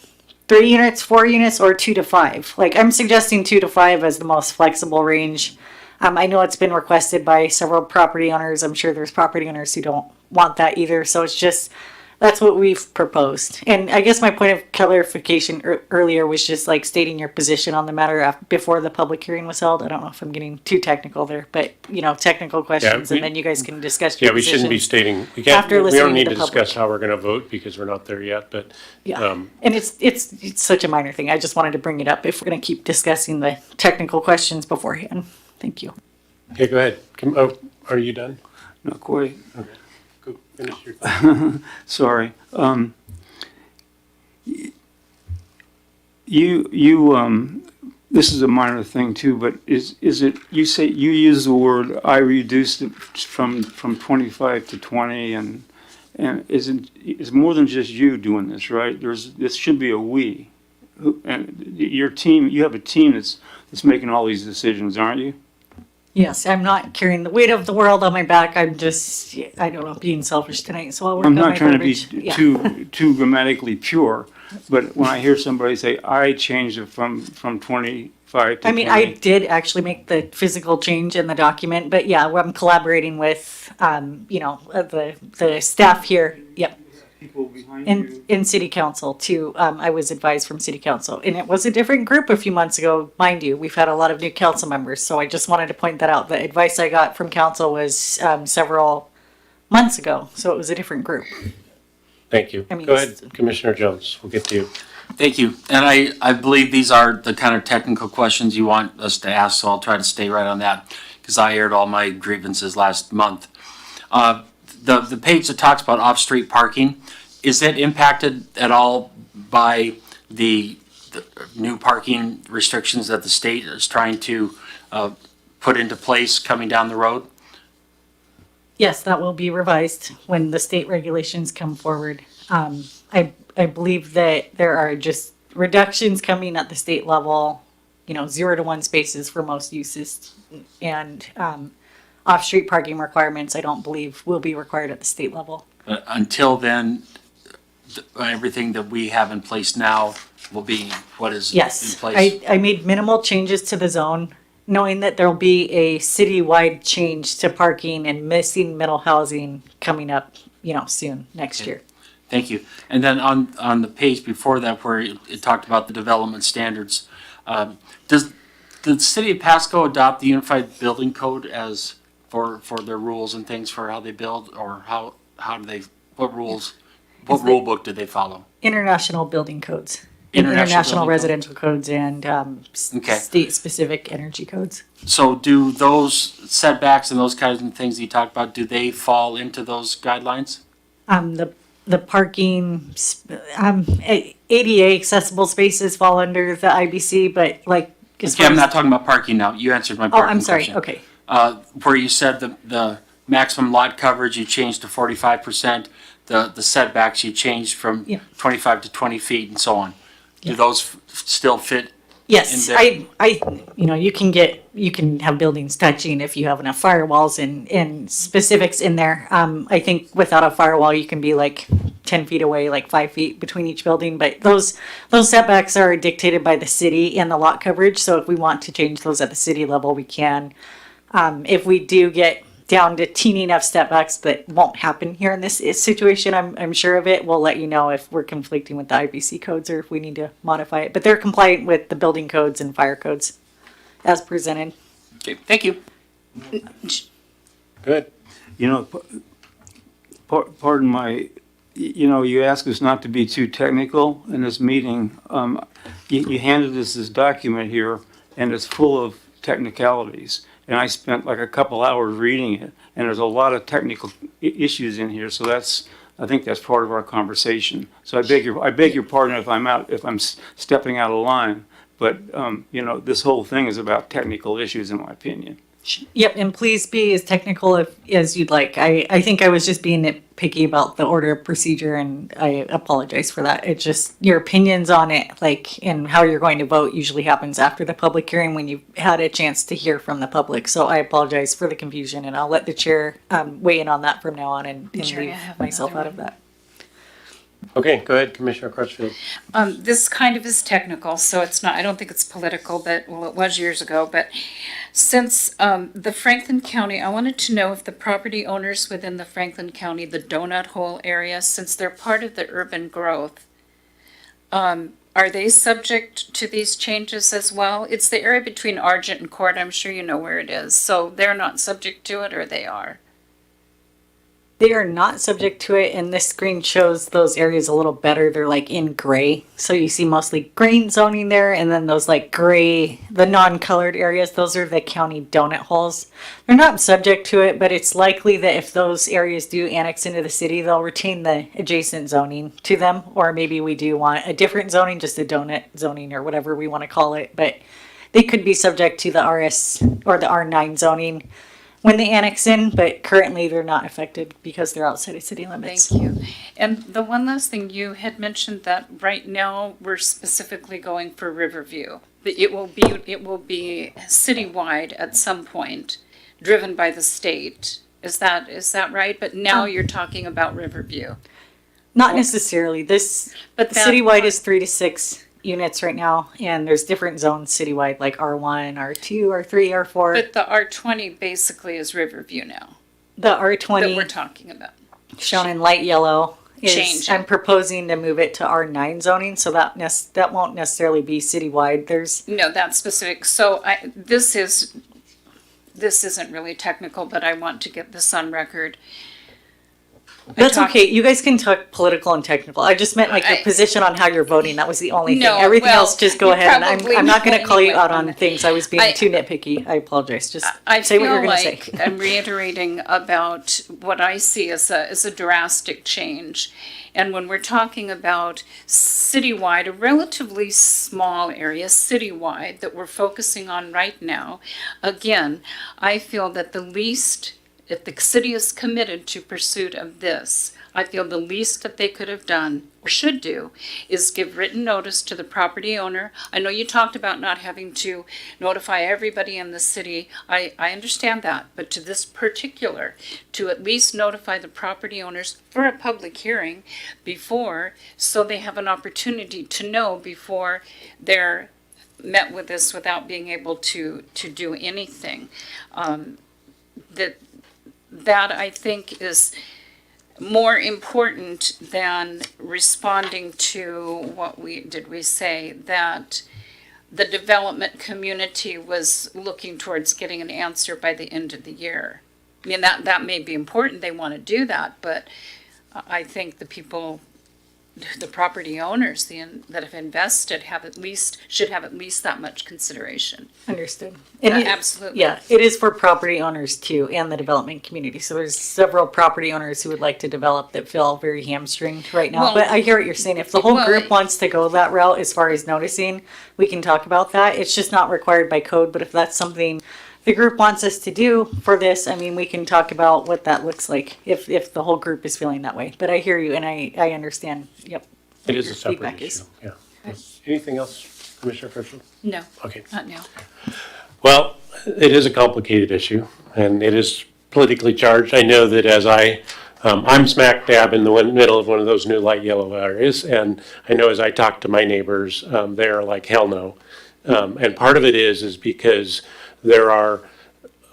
3 units, 4 units, or 2 to 5. Like, I'm suggesting 2 to 5 as the most flexible range. I know it's been requested by several property owners. I'm sure there's property owners who don't want that either. So it's just, that's what we've proposed. And I guess my point of clarification earlier was just like stating your position on the matter before the public hearing was held. I don't know if I'm getting too technical there, but technical questions, and then you guys can discuss your Yeah, we shouldn't be positions. stating, we can't, After we listening don't to need the to public. discuss how we're gonna vote because we're not there yet, but. Yeah, and it's such a minor thing. I just wanted to bring it up if we're going to keep discussing the technical questions beforehand. Thank you. Okay, go ahead. Are you done? Not quite. Go finish your. Sorry. This is a minor thing too, but is it, you say, you use the word, I reduced it from 25 to 20 and it's more than just you doing this, right? This should be a we. And your team, you have a team that's making all these decisions, aren't you? Yes, I'm not carrying the weight of the world on my back. I'm just, I don't know, being selfish tonight. So I'll work I'm on my not trying to be verbiage. Yeah. too grammatically pure, but when I hear somebody say, I changed it from 25 to 20. I did actually make the physical change in the document, but yeah, I'm collaborating with, the staff here. Yep. People behind you. In city council too. I was advised from city council, and it was a different group a few months ago, mind you. We've had a lot of new council members, so I just wanted to point that out. The advice I got from council was several months ago, so it was a different group. Thank you. I mean, Go ahead, Commissioner Jones. We'll get to you. Thank you. And I believe these are the kind of technical questions you want us to ask, so I'll try to stay right on that because I aired all my grievances last month. The page that talks about off-street parking, is it impacted at all by the new parking restrictions that the state is trying to put into place coming down the road? Yes, that will be revised when the state regulations come forward. I believe that there are just reductions coming at the state level, 0 to 1 spaces for most uses. And off-street parking requirements, I don't believe will be required at the state level. Until then, everything that we have in place now will be what is in Yes, place? I made minimal changes to the zone, knowing that there'll be a citywide change to parking and missing middle housing coming up, soon, next year. Thank you. And then on the page before that where it talked about the development standards, does the city of Pasco adopt the Unified Building Code as for their rules and things for how they build, or how do they, what rules, what rule book do they follow? International building codes. International International building residential codes and Okay. state-specific energy codes. So do those setbacks and those kinds of things you talked about, do they fall into those guidelines? The parking, ADA accessible spaces fall under the IBC, but like. as Okay, far I'm as- not talking about parking now. You answered my Oh, parking I'm sorry, question. okay. Where you said the maximum lot coverage, you changed to 45%, the setbacks, you changed from Yeah. 25 to 20 feet and so on. Do Yeah. those still fit? Yes, in you can have buildings touching if you have enough firewalls and specifics in there. I think without a firewall, you can be like 10 feet away, like 5 feet between each building, but those setbacks are dictated by the city and the lot coverage, so if we want to change those at the city level, we can. If we do get down to teeny enough setbacks that won't happen here in this situation, I'm sure of it, we'll let you know if we're conflicting with the IBC codes or if we need to modify it. But they're compliant with the building codes and fire codes as presented. Okay, thank you. Good. Pardon my, you asked us not to be too technical in this meeting. You handed us this document here, and it's full of technicalities. And I spent like a couple hours reading it, and there's a lot of technical issues in here. So I think that's part of our conversation. So I beg your pardon if I'm stepping out of line. But this whole thing is about technical issues, in my opinion. Yep, and please be as technical as you'd like. I think I was just being nitpicky about the order of procedure, and I apologize for that. It's just your opinions on it, and how you're going to vote usually happens after the public hearing when you've had a chance to hear from the public. So I apologize for the confusion, and I'll let the chair weigh in on that from now on and Jerry, I leave have myself another out of that. Okay, go ahead, Commissioner Crutchfield. This kind of is technical, so it's not, I don't think it's political, but, well, it was years ago, but since the Franklin County, I wanted to know if the property owners within the Franklin County, the donut hole area, since they're part of the urban growth, are they subject to these changes as well? It's the area between Argent and Court, I'm sure you know where it is, so they're not subject to it, or they are? They are not subject to it, and this screen shows those areas a little better. They're like in gray. So you see mostly green zoning there, and then those like gray, the non-colored areas, those are the county donut holes. They're not subject to it, but it's likely that if those areas do annex into the city, they'll retain the adjacent zoning to them. Or maybe we do want a different zoning, just a donut zoning or whatever we want to call it. But they could be subject to the RS or the R9 zoning when they annex in, but currently they're not affected because they're outside of city limits. Thank you. And the one last thing, you had mentioned that right now we're specifically going for Riverview. But it will be citywide at some point, driven by the state. Is that right? But now you're talking about Riverview. Not necessarily. This But that- citywide is 3 to 6 units right now, and there's different zones citywide, like R1, R2, R3, R4. But the R20 basically is Riverview now, The that we're R20, talking about. shown in light yellow, is Changing. I'm proposing to move it to R9 zoning, so that won't necessarily be citywide. There's No, that's specific. So this isn't really technical, but I want to get this on record. That's talked- okay. You guys can talk political and technical. I just meant like your I- position on how you're voting. That was the only thing. No, Everything well, else, just go you ahead. And probably I'm not going to know call you anyway out on on it. things. I was being I- too nitpicky. I apologize. Just I say what feel you're going to like say. I'm reiterating about what I see as a drastic change. And when we're talking about citywide, a relatively small area, citywide, that we're focusing on right now, again, I feel that the least if the city is committed to pursuit of this, I feel the least that they could have done or should do is give written notice to the property owner. I know you talked about not having to notify everybody in the city. I understand that, but to this particular, to at least notify the property owners for a public hearing before, so they have an opportunity to know before they're met with this without being able to do anything. That I think is more important than responding to we say that the development community was looking towards getting an answer by the end of the year. I mean, that may be important, they want to do that, but I think the people, the property owners that have invested should have at least that much consideration. Understood. Absolutely. Yeah, it is for property owners too, and the development community. So there's several property owners who would like to develop that feel very hamstringed right now. Well, But I hear what you're saying. If the whole well, group wants to go that route as far as noticing, we can talk about that. It's just not required by code, but if that's something the group wants us to do for this, I mean, we can talk about what that looks like if the whole group is feeling that way. But I hear you and I understand. Yep. It is Your a separate feedback issue, is. yeah. Anything else, Commissioner Frischel? No, Okay. not now. Well, it is a complicated issue, and it is politically charged. I know that as I'm smack dab in the middle of one of those new light yellow areas, and I know as I talk to my neighbors, they're like, hell no. And part of it is because there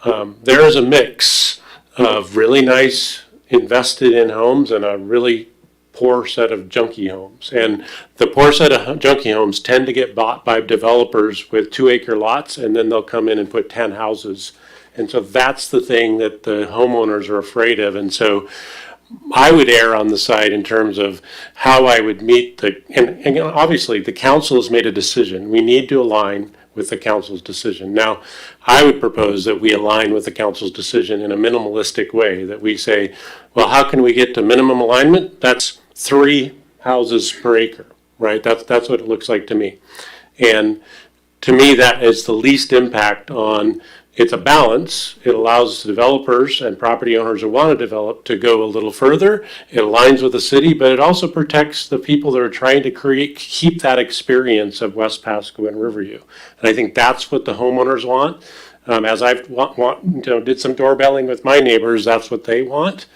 is a mix of really nice invested in homes and a really poor set of junky homes. And the poor set of junky homes tend to get bought by developers with 2-acre lots, and then they'll come in and put 10 houses. And so that's the thing that the homeowners are afraid of. And so I would err on the side in terms of how I would meet and obviously the council has made a decision. We need to align with the council's decision. Now, I would propose that we align with the council's decision in a minimalistic way, that we say, well, how can we get to minimum alignment? That's 3 houses per acre, right? That's what it looks like to me. And to me, that is the least impact on, it's a balance. It allows developers and property owners who want to develop to go a little further. It aligns with the city, but it also protects the people that are trying to keep that experience of West Pasco and Riverview. And I think that's what the homeowners want. As I've did some doorbelling with my neighbors, that's what they want.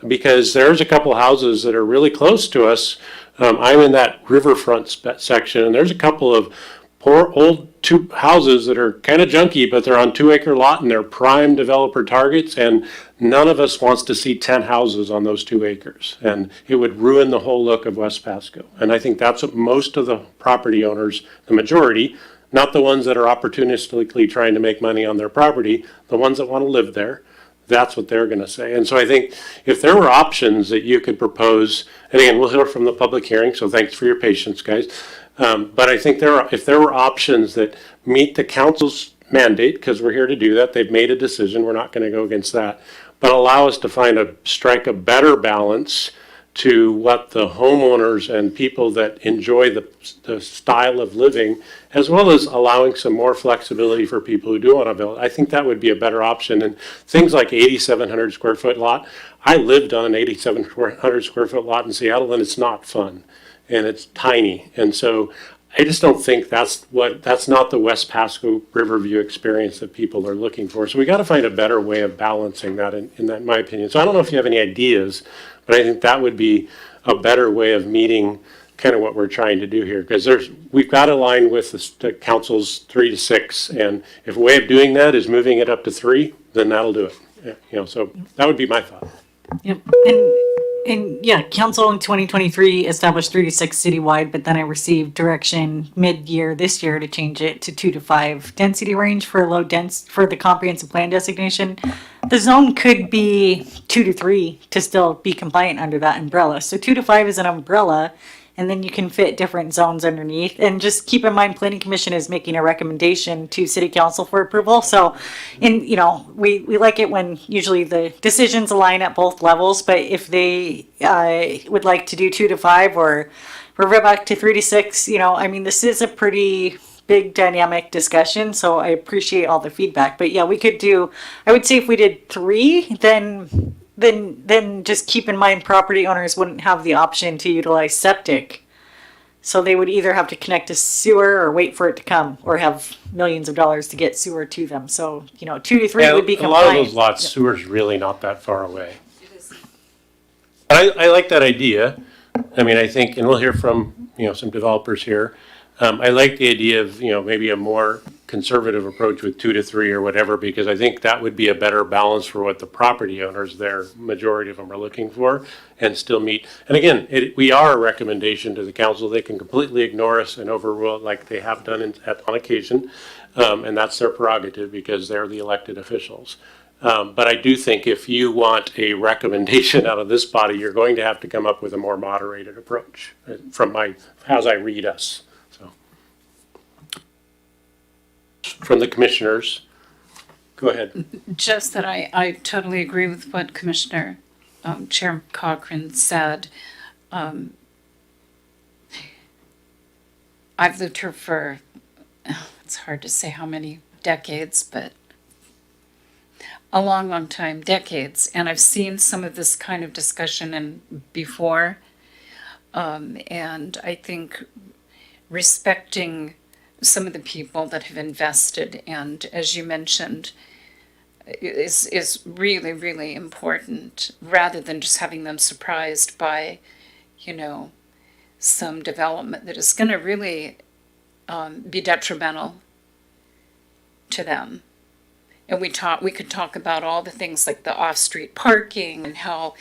Because there's a couple houses that are really close to us. I'm in that riverfront section, and there's a couple of poor old 2 houses that are kind of junky, but they're on 2-acre lot and they're prime developer targets, and none of us wants to see 10 houses on those 2 acres. And it would ruin the whole look of West Pasco. And I think that's what most of the property owners, the majority, not the ones that are opportunistically trying to make money on their property, the ones that want to live there, that's what they're going to say. And so I think if there were options that you could propose, and again, we'll hear from the public hearing, so thanks for your patience, guys. But I think if there were options that meet the council's mandate, because we're here to do that, they've made a decision, we're not going to go against that, but allow us to strike a better balance to what the homeowners and people that enjoy the style of living, as well as allowing some more flexibility for people who do want to build. I think that would be a better option. And things like 8,700 square foot lot, I lived on an 8,700 square foot lot in Seattle, and it's not fun, and it's tiny. And so I just don't think that's not the West Pasco Riverview experience that people are looking for. So we got to find a better way of balancing that in my opinion. So I don't know if you have any ideas, but I think that would be a better way of meeting kind of what we're trying to do here, because we've got to align with the council's 3 to 6, and if a way of doing that is moving it up to 3, then that'll do it. So that would be my thought. Yep. And yeah, council in 2023 established 3 to 6 citywide, but then I received direction mid-year this year to change it to 2 to 5 density range for the comprehensive plan designation. The zone could be 2 to 3 to still be compliant under that umbrella. So 2 to 5 is an umbrella, and then you can fit different zones underneath. And just keep in mind, Planning Commission is making a recommendation to City Council for approval. So, we like it when usually the decisions align at both levels, but if they would like to do 2 to 5 or revert back to 3 to 6, this is a pretty big dynamic discussion, so I appreciate all the feedback. But yeah, we could do, I would say if we did 3, then just keep in mind property owners wouldn't have the option to utilize septic. So they would either have to connect to sewer or wait for it to come, or have millions of dollars to get sewer to them. So, 2 to 3 would be A lot of compliant. those lots, sewer's really not that far away. I like that idea. I mean, I think, and we'll hear from, some developers here. I like the idea of, maybe a more conservative approach with 2 to 3 or whatever, because I think that would be a better balance for what the property owners, their majority of them are looking for, and still meet. And again, we are a recommendation to the council. They can completely ignore us and overrule like they have done on occasion. And that's their prerogative because they're the elected officials. But I do think if you want a recommendation out of this body, you're going to have to come up with a more moderated approach from as I read us. So, from the commissioners, go ahead. Just that I totally agree with what Commissioner Chair Cochran said. I've lived here for, it's hard to say how many decades, but a long, long time, decades. And I've seen some of this kind of discussion before. And I think respecting some of the people that have invested and, as you mentioned, is really, really important, rather than just having them surprised by, some development that is going to really be detrimental to them. And we could talk about all the things like the off-street parking and how,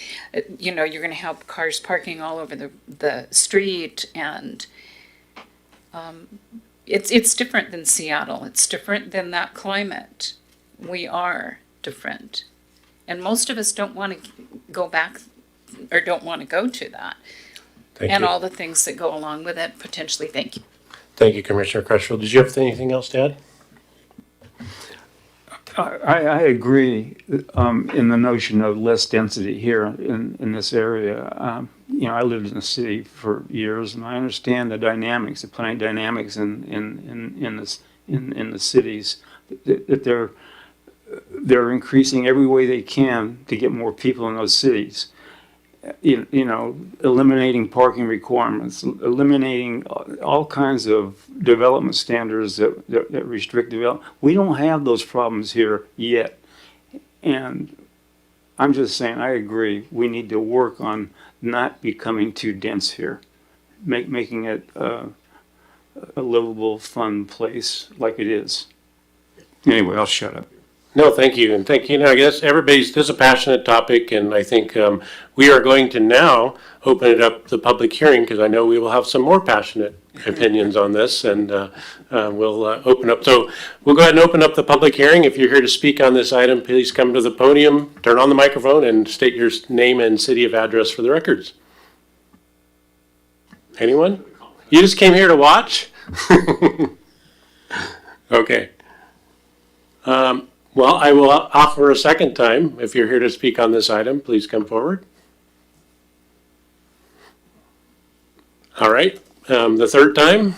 you're going to have cars parking all over the street, and it's different than Seattle. It's different than that climate. We are different, and most of us don't want to go back or don't want to go to that. Thank And you. all the things that go along with it, potentially. Thank you. Thank you, Commissioner Crutchfield. Did you have anything else to add? I agree in the notion of less density here in this area. I lived in the city for years, and I understand the dynamics, the planning dynamics in the cities. That they're increasing every way they can to get more people in those cities. Eliminating parking requirements, eliminating all kinds of development standards that restrict development. We don't have those problems here yet. And I'm just saying, I agree, we need to work on not becoming too dense here, making it a livable, fun place like it is. Anyway, I'll shut up. No, thank you. And thank you. I guess this is a passionate topic, and I think we are going to now open it up the public hearing, because I know we will have some more passionate opinions on this, and we'll open up. So we'll go ahead and open up the public hearing. If you're here to speak on this item, please come to the podium, turn on the microphone, and state your name and city of address for the records. Anyone? You just came here to watch? Okay. Well, I will offer a second time. If you're here to speak on this item, please come forward. All right, the third time.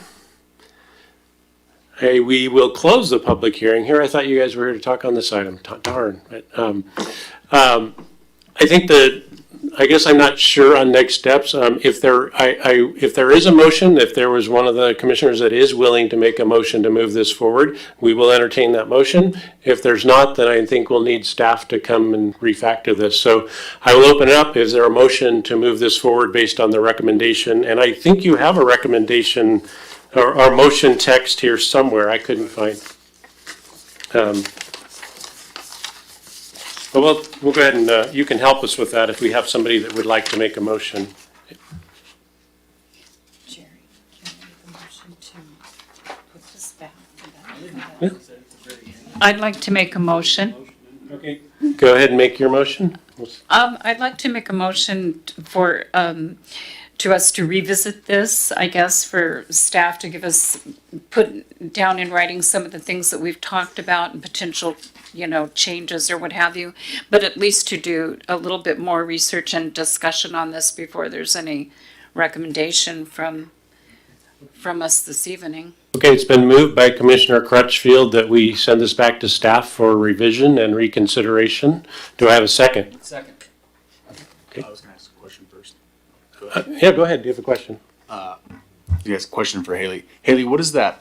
Hey, we will close the public hearing here. I thought you guys were here to talk on this item. Darn. I guess I'm not sure on next steps. If there is a motion, if there was one of the commissioners that is willing to make a motion to move this forward, we will entertain that motion. If there's not, then I think we'll need staff to come and refactor this. So I will open it up. Is there a motion to move this forward based on the recommendation? And I think you have a recommendation or motion text here somewhere. I couldn't find. But we'll go ahead and you can help us with that if we have somebody that would like to make a motion. Jerry, can I make a motion to put this back? Yeah. I'd like to make a motion. Okay. Go ahead and make your motion. I'd like to make a motion for, to us to revisit this, I guess, for staff to give us, put down in writing some of the things that we've talked about and potential, changes or what have you, but at least to do a little bit more research and discussion on this before there's any recommendation from us this evening. Okay, it's been moved by Commissioner Crutchfield that we send this back to staff for revision and reconsideration. Do I have a second? Second. I was gonna ask a question first. Yeah, go ahead. Do you have a question? Yes, question for Haley. Haley, what does that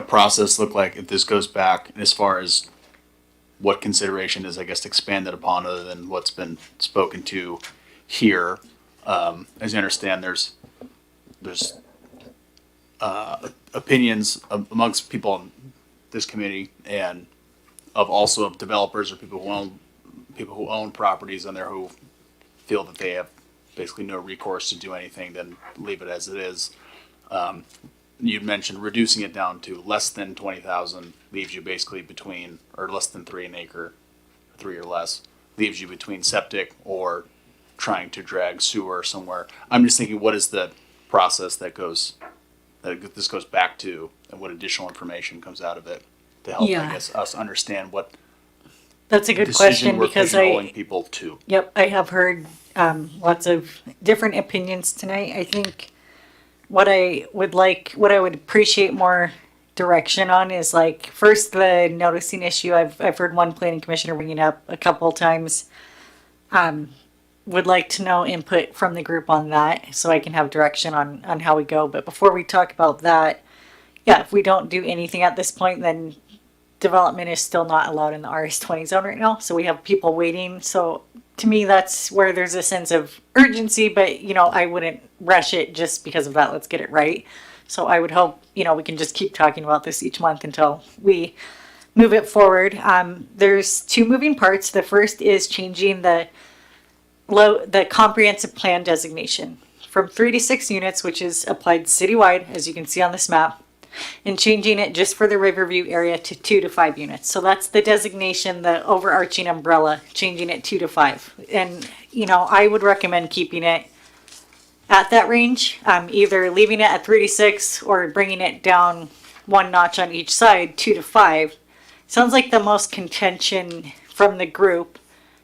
process look like if this goes back, and as far as what consideration is, I guess, expanded upon other than what's been spoken to here? As I understand, there's opinions amongst people on this committee and of developers or people who own properties on there who feel that they have basically no recourse to do anything, then leave it as it is. You'd mentioned reducing it down to less than 20,000 leaves you basically between, or less than 3 an acre, 3 or less, leaves you between septic or trying to drag sewer somewhere. I'm just thinking, what is the process that this goes back to, and what additional information comes out of it to help, Yeah. I guess, us understand what That's a good decision question we're because pigeonholing people to. Yep, I have heard lots of different opinions tonight. I think what I would appreciate more direction on is like first the noticing issue. I've heard one planning commissioner bringing up a couple times. Would like to know input from the group on that so I can have direction on how we go. But before we talk about that, yeah, if we don't do anything at this point, then development is still not allowed in the RS20 zone right now. So we have people waiting. So to me, that's where there's a sense of urgency, but I wouldn't rush it just because of that. Let's get it right. So I would hope, we can just keep talking about this each month until we move it forward. There's 2 moving parts. The first is changing the comprehensive plan designation from 3 to 6 units, which is applied citywide, as you can see on this map, and changing it just for the Riverview area to 2 to 5 units. So that's the designation, the overarching umbrella, changing it 2 to 5. And, I would recommend keeping it at that range, either leaving it at 3 to 6 or bringing it down 1 notch on each side, 2 to 5. Sounds like the most contention from the group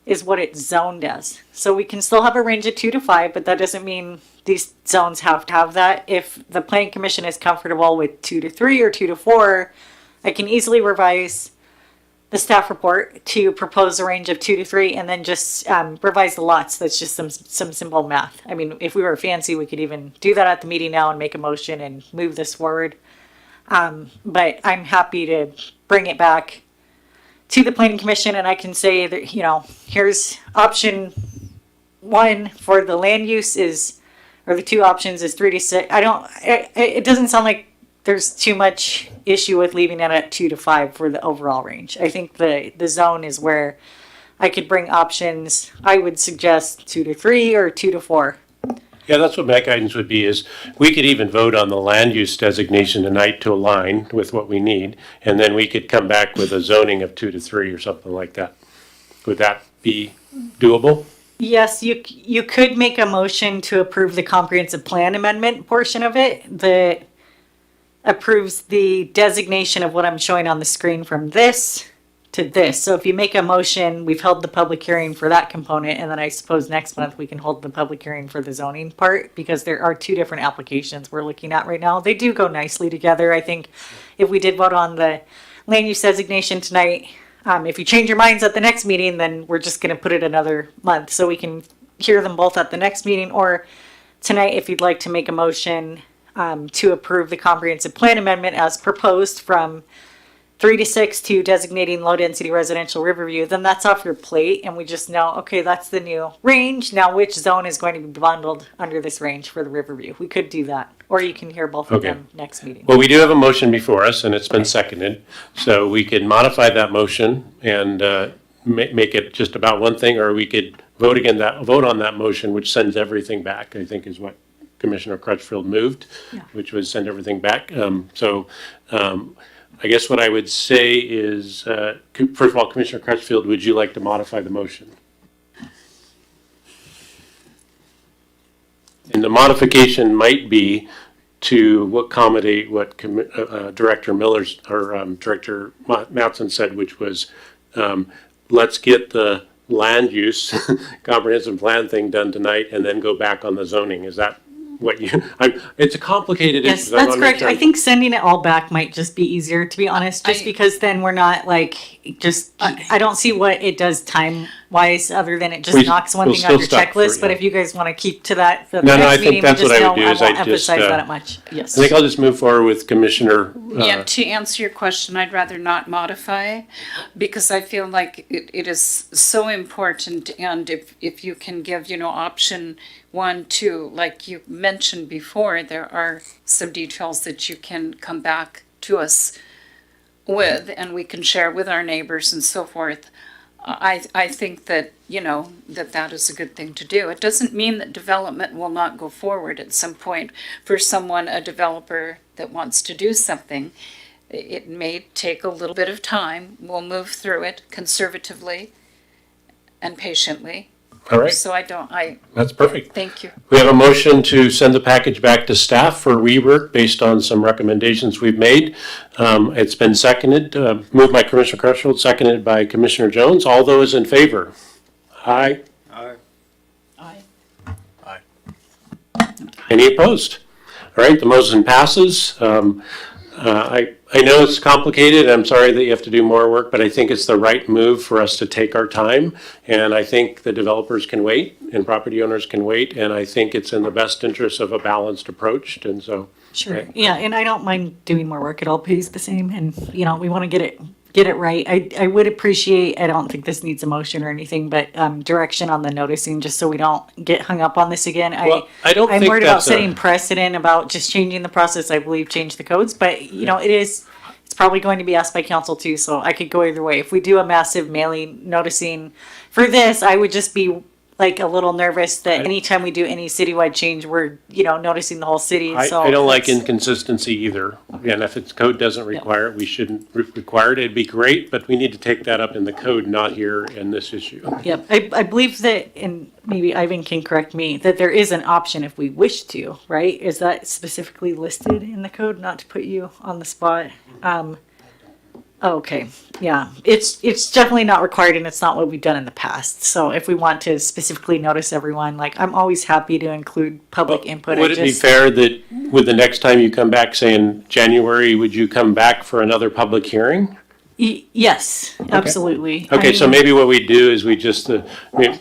is what it's zoned as. So we can still have a range of 2 to 5, but that doesn't mean these zones have to have that. If the planning commission is comfortable with 2 to 3 or 2 to 4, I can easily revise the staff report to propose a range of 2 to 3 and then just revise the lots. That's just some simple math. I mean, if we were fancy, we could even do that at the meeting now and make a motion and move this forward. But I'm happy to bring it back to the planning commission, and I can say that, here's option 1 for the land use or the 2 options is 3 to 6. It doesn't sound like there's too much issue with leaving it at 2 to 5 for the overall range. I think the zone is where I could bring options. I would suggest 2 to 3 or 2 to 4. Yeah, that's what my guidance would be is we could even vote on the land use designation tonight to align with what we need. And then we could come back with a zoning of 2 to 3 or something like that. Would that be doable? Yes, you could make a motion to approve the comprehensive plan amendment portion of it that approves the designation of what I'm showing on the screen from this to this. So if you make a motion, we've held the public hearing for that component, and then I suppose next month we can hold the public hearing for the zoning part, because there are 2 different applications we're looking at right now. They do go nicely together. I think if we did vote on the land use designation tonight, if you change your minds at the next meeting, then we're just going to put it another month. So we can hear them both at the next meeting, or tonight if you'd like to make a motion to approve the comprehensive plan amendment as proposed from 3 to 6 to designating low-density residential Riverview, then that's off your plate, and we just know, okay, that's the new range. Now, which zone is going to be bundled under this range for the Riverview? We could do that, or you can hear both of Okay. them next meeting. Well, we do have a motion before us, and it's been seconded. So we could modify that motion and make it just about one thing, or we could vote on that motion, which sends everything back, I think is what Commissioner Crutchfield moved, which was send everything back. I guess what I would say is, first of all, Commissioner Crutchfield, would you like to modify the motion? And the modification might be to accommodate what Director Miller's, or Director Matson said, which was, let's get the land use comprehensive plan thing done tonight and then go back on the zoning. Is that what you, it's a complicated Yes, issue. I that's wanna make correct. sure I think sending it all back might just be easier, to be honest, just I- because then we're not like, I don't see what it does time wise, other than it just We- knocks one we'll thing off your still stop for- checklist, but yeah. if you guys wanna keep to that for the No, no, I next think meeting, that's just what I know would do I is won't I'd just, emphasize that much, yes. I think I'll just move forward with Commissioner, Yeah, to answer your question, I'd rather not modify, because I feel like it is so important, and if you can give, option 1, 2, like you mentioned before, there are some details that you can come back to us with, and we can share with our neighbors and so forth. I think that, that is a good thing to do. It doesn't mean that development will not go forward at some point for someone, a developer that wants to do something. It may take a little bit of time. We'll move through it conservatively and patiently. all right, So that's perfect. thank you. We have a motion to send the package back to staff for rework based on some recommendations we've made. It's been seconded, moved by Commissioner Crutchfield, seconded by Commissioner Jones. All those in favor? Aye. Any opposed? All right, the motion passes. I know it's complicated. I'm sorry that you have to do more work, but I think it's the right move for us to take our time. And I think the developers can wait and property owners can wait. And I think it's in the best interest of a balanced approach. And so, Sure, yeah, and I don't mind doing more work, it all pays the same, and, we wanna get it right. I would appreciate, I don't think this needs a motion or anything, but, direction on the noticing, just so we don't get hung up on this again. well, I don't I'm think worried about that's setting precedent about just changing the process, I believe, change the codes, but, it's probably going to be asked by council too, so I could go either way. If we do a massive mailing noticing for this, I would just be like a little nervous that anytime we do any citywide change, we're, noticing the whole city, so. I don't like that's- inconsistency either. And if its code doesn't require it, we shouldn't require it. It'd be great, but we need to take that up in the code, not here in this issue. Yep, I believe that, and maybe Ivan can correct me, that there is an option if we wish to, right? Is that specifically listed in the code, not to put you on the spot? Okay, yeah, it's definitely not required and it's not what we've done in the past. So if we want to specifically notice everyone, like, I'm always happy to include public input. Would it be fair that with the next time you come back, say in January, would you come back for another public hearing? Yes, absolutely. I Okay, so mean, maybe what we do is we just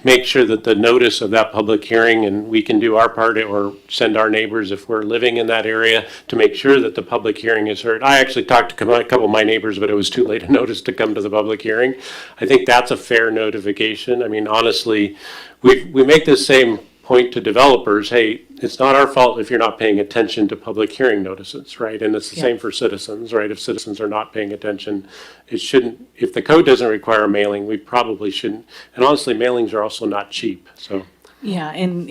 make sure that the notice of that public hearing, and we can do our part or send our neighbors if we're living in that area to make sure that the public hearing is heard. I actually talked to a couple of my neighbors, but it was too late a notice to come to the public hearing. I think that's a fair notification. I mean, honestly, we make this same point to developers, hey, it's not our fault if you're not paying attention to public hearing notices, right? And it's the same for citizens, right? If citizens are not paying attention, it shouldn't, if the code doesn't require a mailing, we probably shouldn't. And honestly, mailings are also not cheap, so. Yeah, and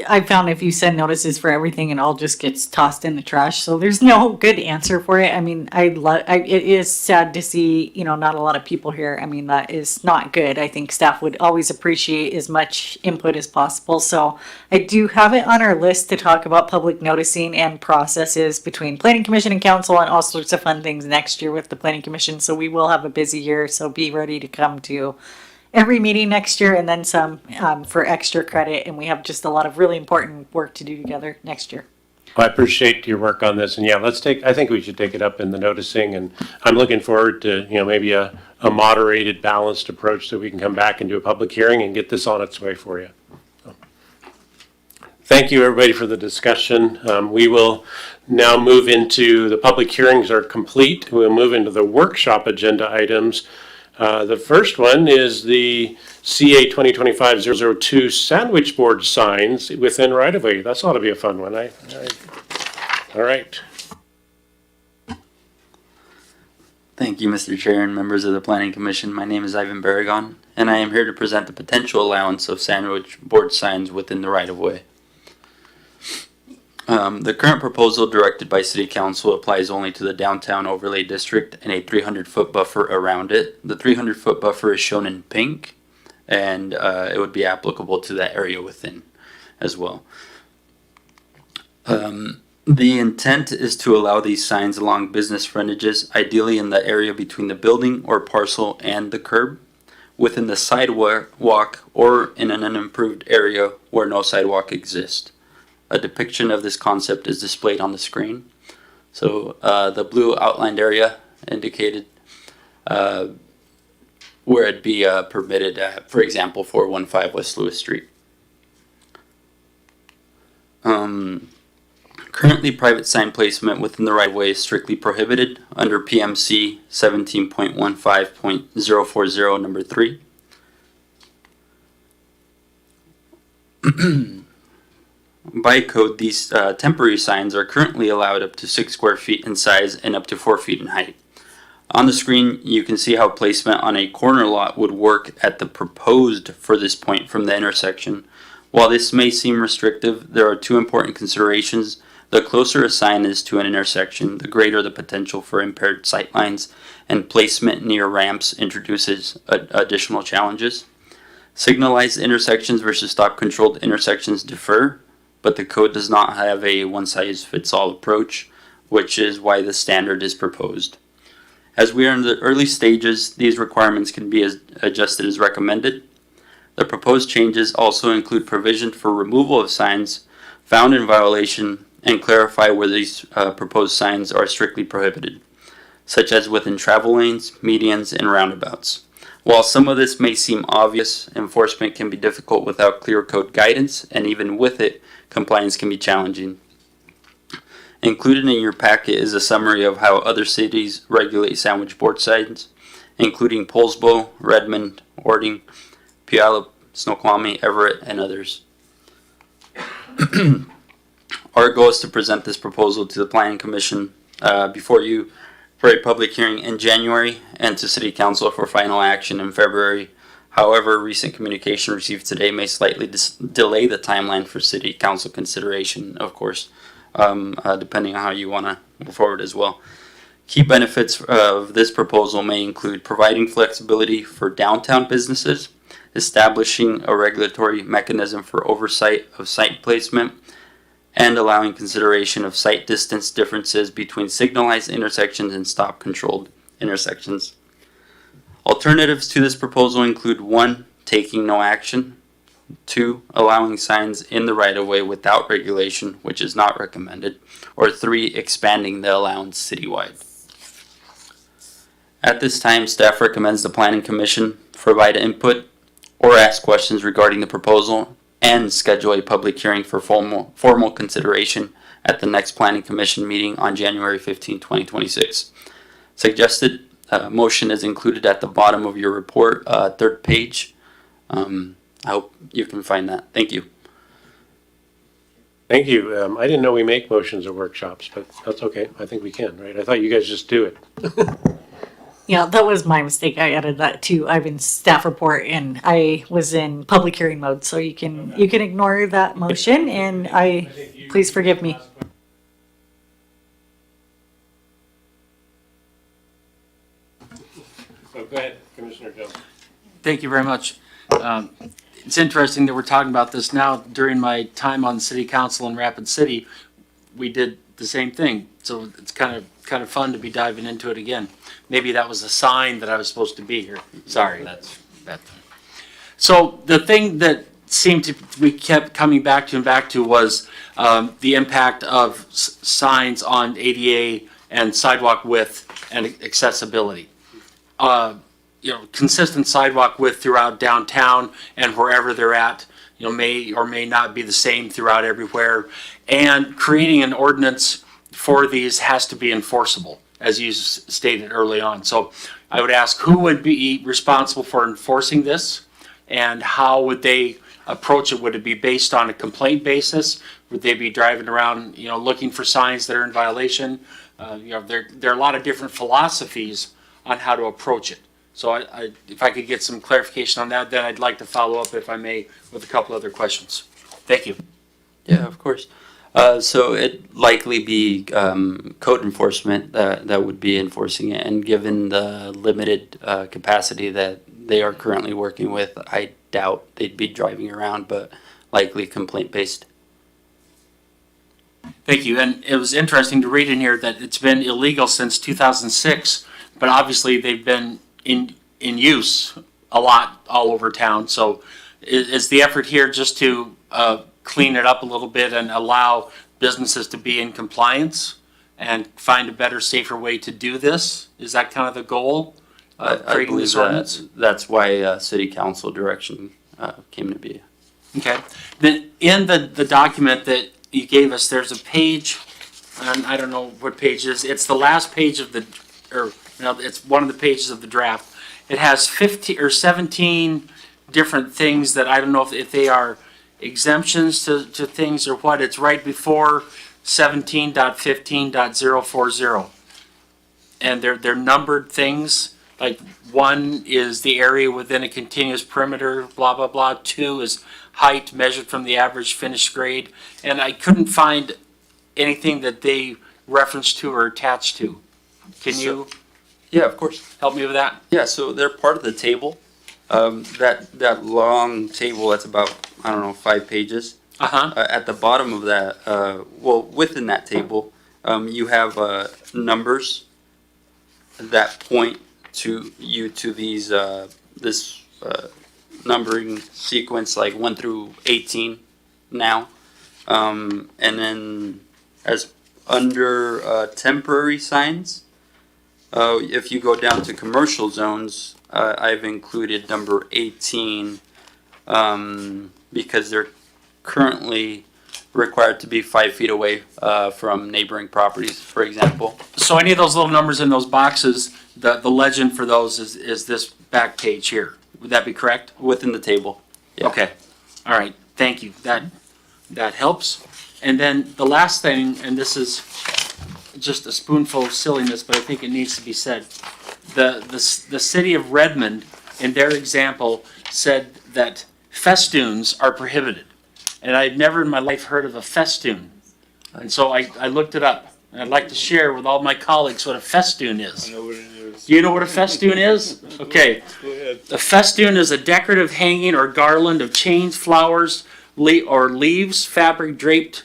I found if you send notices for everything, it all just gets tossed in the trash. So there's no good answer for it. I mean, it is sad to see, not a lot of people here. I mean, that is not good. I think staff would always appreciate as much input as possible. So I do have it on our list to talk about public noticing and processes between planning commission and council and all sorts of fun things next year with the planning commission. So we will have a busy year. So be ready to come to every meeting next year and then some for extra credit. And we have just a lot of really important work to do together next year. I appreciate your work on this, and yeah, I think we should take it up in the noticing, and I'm looking forward to, maybe a moderated, balanced approach so we can come back and do a public hearing and get this on its way for you. So, thank you, everybody, for the discussion. We will now move into, the public hearings are complete. We'll move into the workshop agenda items. The first one is the CA 2025-002 sandwich board signs within right-of-way. That ought to be a fun one. All right. Thank you, Mr. Chair and members of the Planning Commission. My name is Ivan Barragon, and I am here to present the potential allowance of sandwich board signs within the right-of-way. The current proposal directed by City Council applies only to the downtown overlay district and a 300-foot buffer around it. The 300-foot buffer is shown in pink, and it would be applicable to that area within as well. The intent is to allow these signs along business frontages, ideally in the area between the building or parcel and the curb, within the sidewalk or in an unimproved area where no sidewalk exists. A depiction of this concept is displayed on the screen. So the blue outlined area indicated where it'd be permitted at, for example, 415 West Lewis Street. Currently, private sign placement within the right-of-way is strictly prohibited under PMC 17.15.040 number 3. By code, these temporary signs are currently allowed up to 6 square feet in size and up to 4 feet in height. On the screen, you can see how placement on a corner lot would work at the proposed furthest point from the intersection. While this may seem restrictive, there are 2 important considerations. The closer a sign is to an intersection, the greater the potential for impaired sightlines, and placement near ramps introduces additional challenges. Signalized intersections versus stop-controlled intersections differ, but the code does not have a one-size-fits-all approach, which is why the standard is proposed. As we are in the early stages, these requirements can be adjusted as recommended. The proposed changes also include provision for removal of signs found in violation and clarify where these proposed signs are strictly prohibited, such as within travel lanes, medians, and roundabouts. While some of this may seem obvious, enforcement can be difficult without clear code guidance, and even with it, compliance can be challenging. Included in your packet is a summary of how other cities regulate sandwich board signs, including Poulsbo, Redmond, Ording, Puyallup, Snoqualmie, Everett, and others. Our goal is to present this proposal to the Planning Commission before you for a public hearing in January and to City Council for final action in February. However, recent communication received today may slightly delay the timeline for City Council consideration, of course, depending on how you want to move forward as well. Key benefits of this proposal may include providing flexibility for downtown businesses, establishing a regulatory mechanism for oversight of site placement, and allowing consideration of site distance differences between signalized intersections and stop-controlled intersections. Alternatives to this proposal include 1. Taking no action, 2. Allowing signs in the right-of-way without regulation, which is not recommended, or 3. Expanding the allowance citywide. At this time, staff recommends the Planning Commission provide input or ask questions regarding the proposal and schedule a public hearing for formal consideration at the next Planning Commission meeting on January 15, 2026. Suggested motion is included at the bottom of your report, 3rd page. I hope you can find that. Thank you. Thank you. I didn't know we make motions at workshops, but that's okay. I think we can, right? I thought you guys just do it. Yeah, that was my mistake. I added that to Ivan's staff report, and I was in public hearing mode, so you can ignore that motion, and please forgive me. So go ahead, Commissioner Jones. Thank you very much. It's interesting that we're talking about this now. During my time on City Council in Rapid City, we did the same thing. So it's kind of fun to be diving into it again. Maybe that was a sign that I was supposed to be here. Sorry, that's bad. So the thing that seemed to we kept coming back to was the impact of signs on ADA and sidewalk width and accessibility. Consistent sidewalk width throughout downtown and wherever they're at, may or may not be the same throughout everywhere. And creating an ordinance for these has to be enforceable, as you stated early on. So I would ask, who would be responsible for enforcing this, and how would they approach it? Would it be based on a complaint basis? Would they be driving around, looking for signs that are in violation? There are a lot of different philosophies on how to approach it. So if I could get some clarification on that, then I'd like to follow up, if I may, with a couple other questions. Thank you. Yeah, of course. So it'd likely be code enforcement that would be enforcing it, and given the limited capacity that they are currently working with, I doubt they'd be driving around, but likely complaint-based. Thank you. And it was interesting to read in here that it's been illegal since 2006, but obviously they've been in use a lot all over town. So is the effort here just to clean it up a little bit and allow businesses to be in compliance and find a better, safer way to do this? Is that kind of the goal of I creating believe this ordinance? that's why city council direction came to be. Okay. Then in the document that you gave us, there's a page, and I don't know what page it is. It's the last page of the, or no, it's one of the pages of the draft. It has 15 or 17 different things that I don't know if they are exemptions to things or what. It's right before 17.15.040. And they're numbered things. Like 1 is the area within a continuous perimeter, blah, blah, blah. 2 is height measured from the average finished grade. And I couldn't find anything that they referenced to or attached to. Can you Yeah, of course. help me with that? Yeah, so they're part of the table. That long table that's about, I don't know, 5 pages. Uh-huh. At the bottom of that, well, within that table, you have numbers that point to these this numbering sequence, like 1 through 18 now, and then as under temporary signs, if you go down to commercial zones, I've included number 18 because they're currently required to be 5 feet away from neighboring properties, for example. So any of those little numbers in those boxes, the legend for those is this back page here. Would that be correct? Within the table. Yeah. Okay. All right. Thank you. That helps. And then the last thing, and this is just a spoonful of silliness, but I think it needs to be said. The city of Redmond, in their example, said that festoons are prohibited. And I'd never in my life heard of a festoon. And so I looked it up. And I'd like to share with all my colleagues what a festoon is. I know what it is. Do you know what a festoon is? Okay. Go ahead. A festoon is a decorative hanging or garland of chains, flowers, or leaves, fabric draped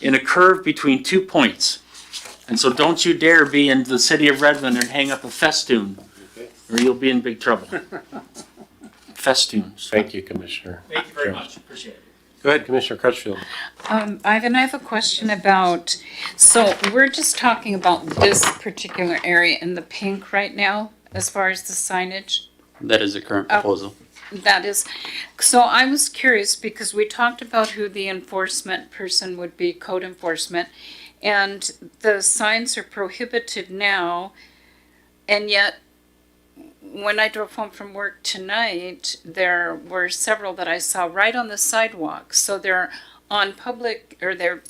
in a curve between 2 points. And so don't you dare be in the city of Redmond and hang up a festoon, or you'll be in big trouble. Festoons. Thank you, Commissioner. Thank you very much. Appreciate it. Go ahead, Commissioner Crutchfield. Ivan, I have a question about, so we're just talking about this particular area in the pink right now, as far as the signage? That is the current proposal. That is, so I was curious because we talked about who the enforcement person would be, code enforcement, and the signs are prohibited now, and yet when I drove home from work tonight, there were several that I saw right on the sidewalk. So they're on public, or they're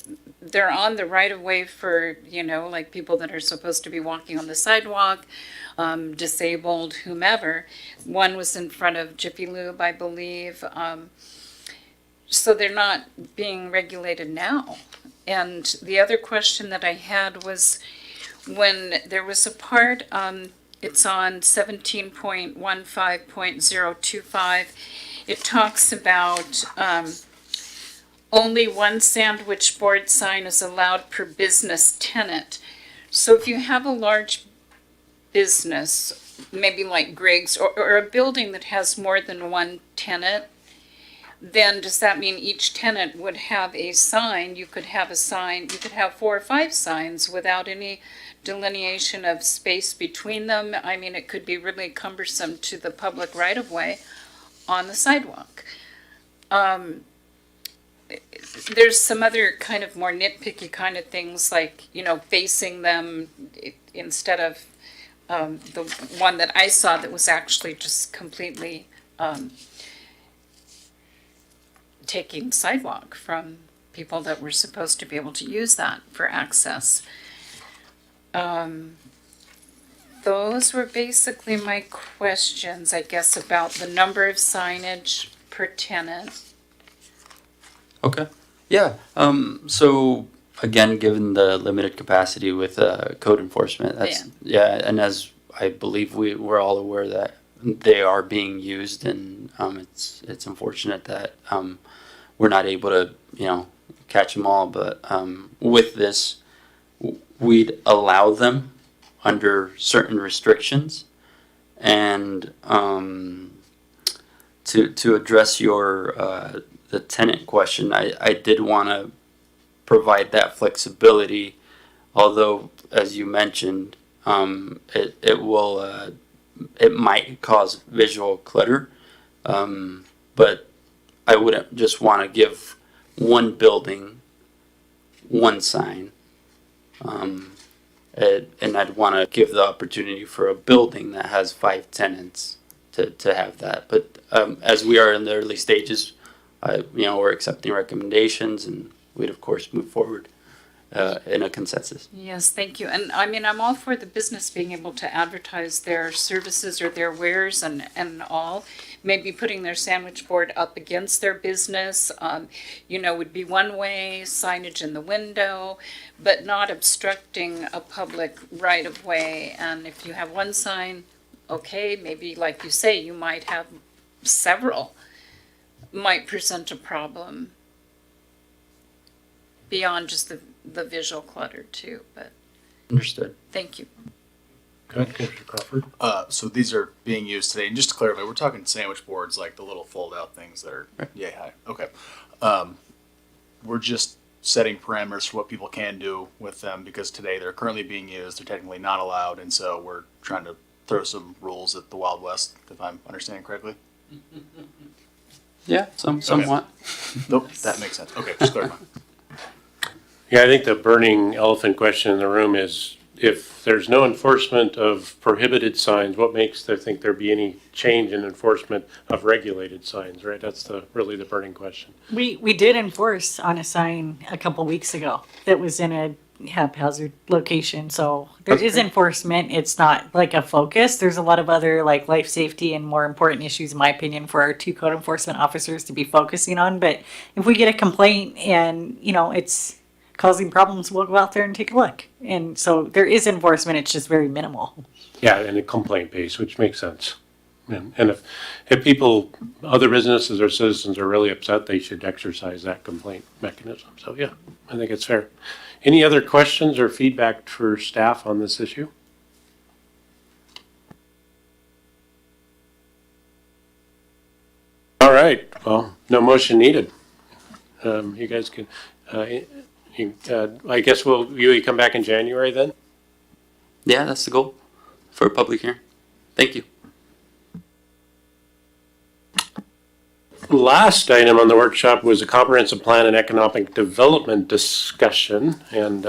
on the right of way for, like people that are supposed to be walking on the sidewalk, disabled, whomever. One was in front of Jiffy Lube, I believe. So they're not being regulated now. And the other question that I had was when there was a part, it's on 17.15.025. It talks about only 1 sandwich board sign is allowed per business tenant. So if you have a large business, maybe like Griggs, or a building that has more than 1 tenant, then does that mean each tenant would have a sign? You could have a sign, you could have 4 or 5 signs without any delineation of space between them. I mean, it could be really cumbersome to the public right-of-way on the sidewalk. There's some other kind of more nitpicky kind of things like, facing them instead of the one that I saw that was actually just completely taking sidewalk from people that were supposed to be able to use that for access. Those were basically my questions, I guess, about the number of signage per tenant. Okay. Yeah. So again, given the limited capacity with code enforcement, and as I believe we're all aware that they are being used, and it's unfortunate that we're not able to catch them all. But with this, we'd allow them under certain restrictions, and to address your the tenant question, I did want to provide that flexibility, although, as you mentioned, it might cause visual clutter, but I wouldn't just want to give one building one sign, and I'd want to give the opportunity for a building that has 5 tenants to have that. But as we are in the early stages, we're accepting recommendations, and we'd of course move forward in a consensus. Yes, thank you. And I mean, I'm all for the business being able to advertise their services or their wares and all. Maybe putting their sandwich board up against their business, would be one way, signage in the window, but not obstructing a public right of way. And if you have one sign, okay, maybe like you say, you might have several, might present a problem beyond just the visual clutter too, but Understood. thank you. Go ahead, Commissioner Crawford. So these are being used today, and just to clarify, we're talking sandwich boards, like the little fold-out things that are yay high. Okay. We're just setting parameters for what people can do with them, because today they're currently being used, they're technically not allowed, and so we're trying to throw some rules at the Wild West, if I'm understanding correctly. Yeah, somewhat. Nope, that makes sense. Okay, just clarify. Yeah, I think the burning elephant question in the room is, if there's no enforcement of prohibited signs, what makes there think there be any change in enforcement of regulated signs, right? That's really the burning question. We did enforce on a sign a couple weeks ago that was in a haphazard location, so there That's is great. enforcement. It's not like a focus. There's a lot of other like life safety and more important issues, in my opinion, for our 2 code enforcement officers to be focusing on. But if we get a complaint and it's causing problems, we'll go out there and take a look. And so there is enforcement, it's just very minimal. Yeah, and a complaint base, which makes sense. And if people, other businesses or citizens are really upset, they should exercise that complaint mechanism. So yeah, I think it's fair. Any other questions or feedback for staff on this issue? All right, well, no motion needed. You guys can, I guess you come back in January then? Yeah, that's the goal for a public hearing. Thank you. Last item on the workshop was a comprehensive plan and economic development discussion. And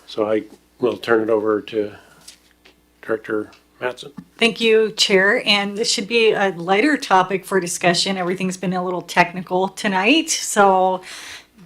so I will turn it over to Director Mattson. Thank you, Chair. And this should be a lighter topic for discussion. Everything's been a little technical tonight. So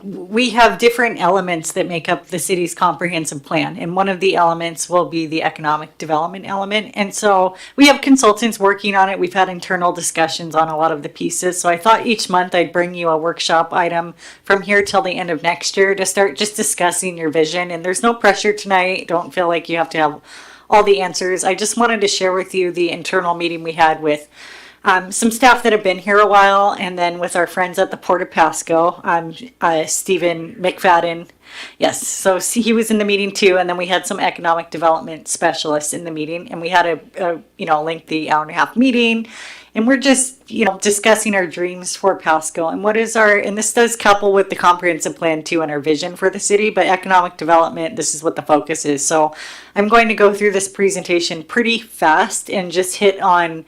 we have different elements that make up the city's comprehensive plan. And one of the elements will be the economic development element. And so we have consultants working on it. We've had internal discussions on a lot of the pieces. So I thought each month I'd bring you a workshop item from here till the end of next year to start just discussing your vision. And there's no pressure tonight. Don't feel like you have to have all the answers. I just wanted to share with you the internal meeting we had with some staff that have been here a while, and then with our friends at the Port of Pasco, Stephen McFadden. Yes, so he was in the meeting too, and then we had some economic development specialists in the meeting, and we had a lengthy hour-and-a-half meeting, and we're just discussing our dreams for Pasco and what is and this does couple with the comprehensive plan too and our vision for the city, but economic development, this is what the focus is. So I'm going to go through this presentation pretty fast and just hit on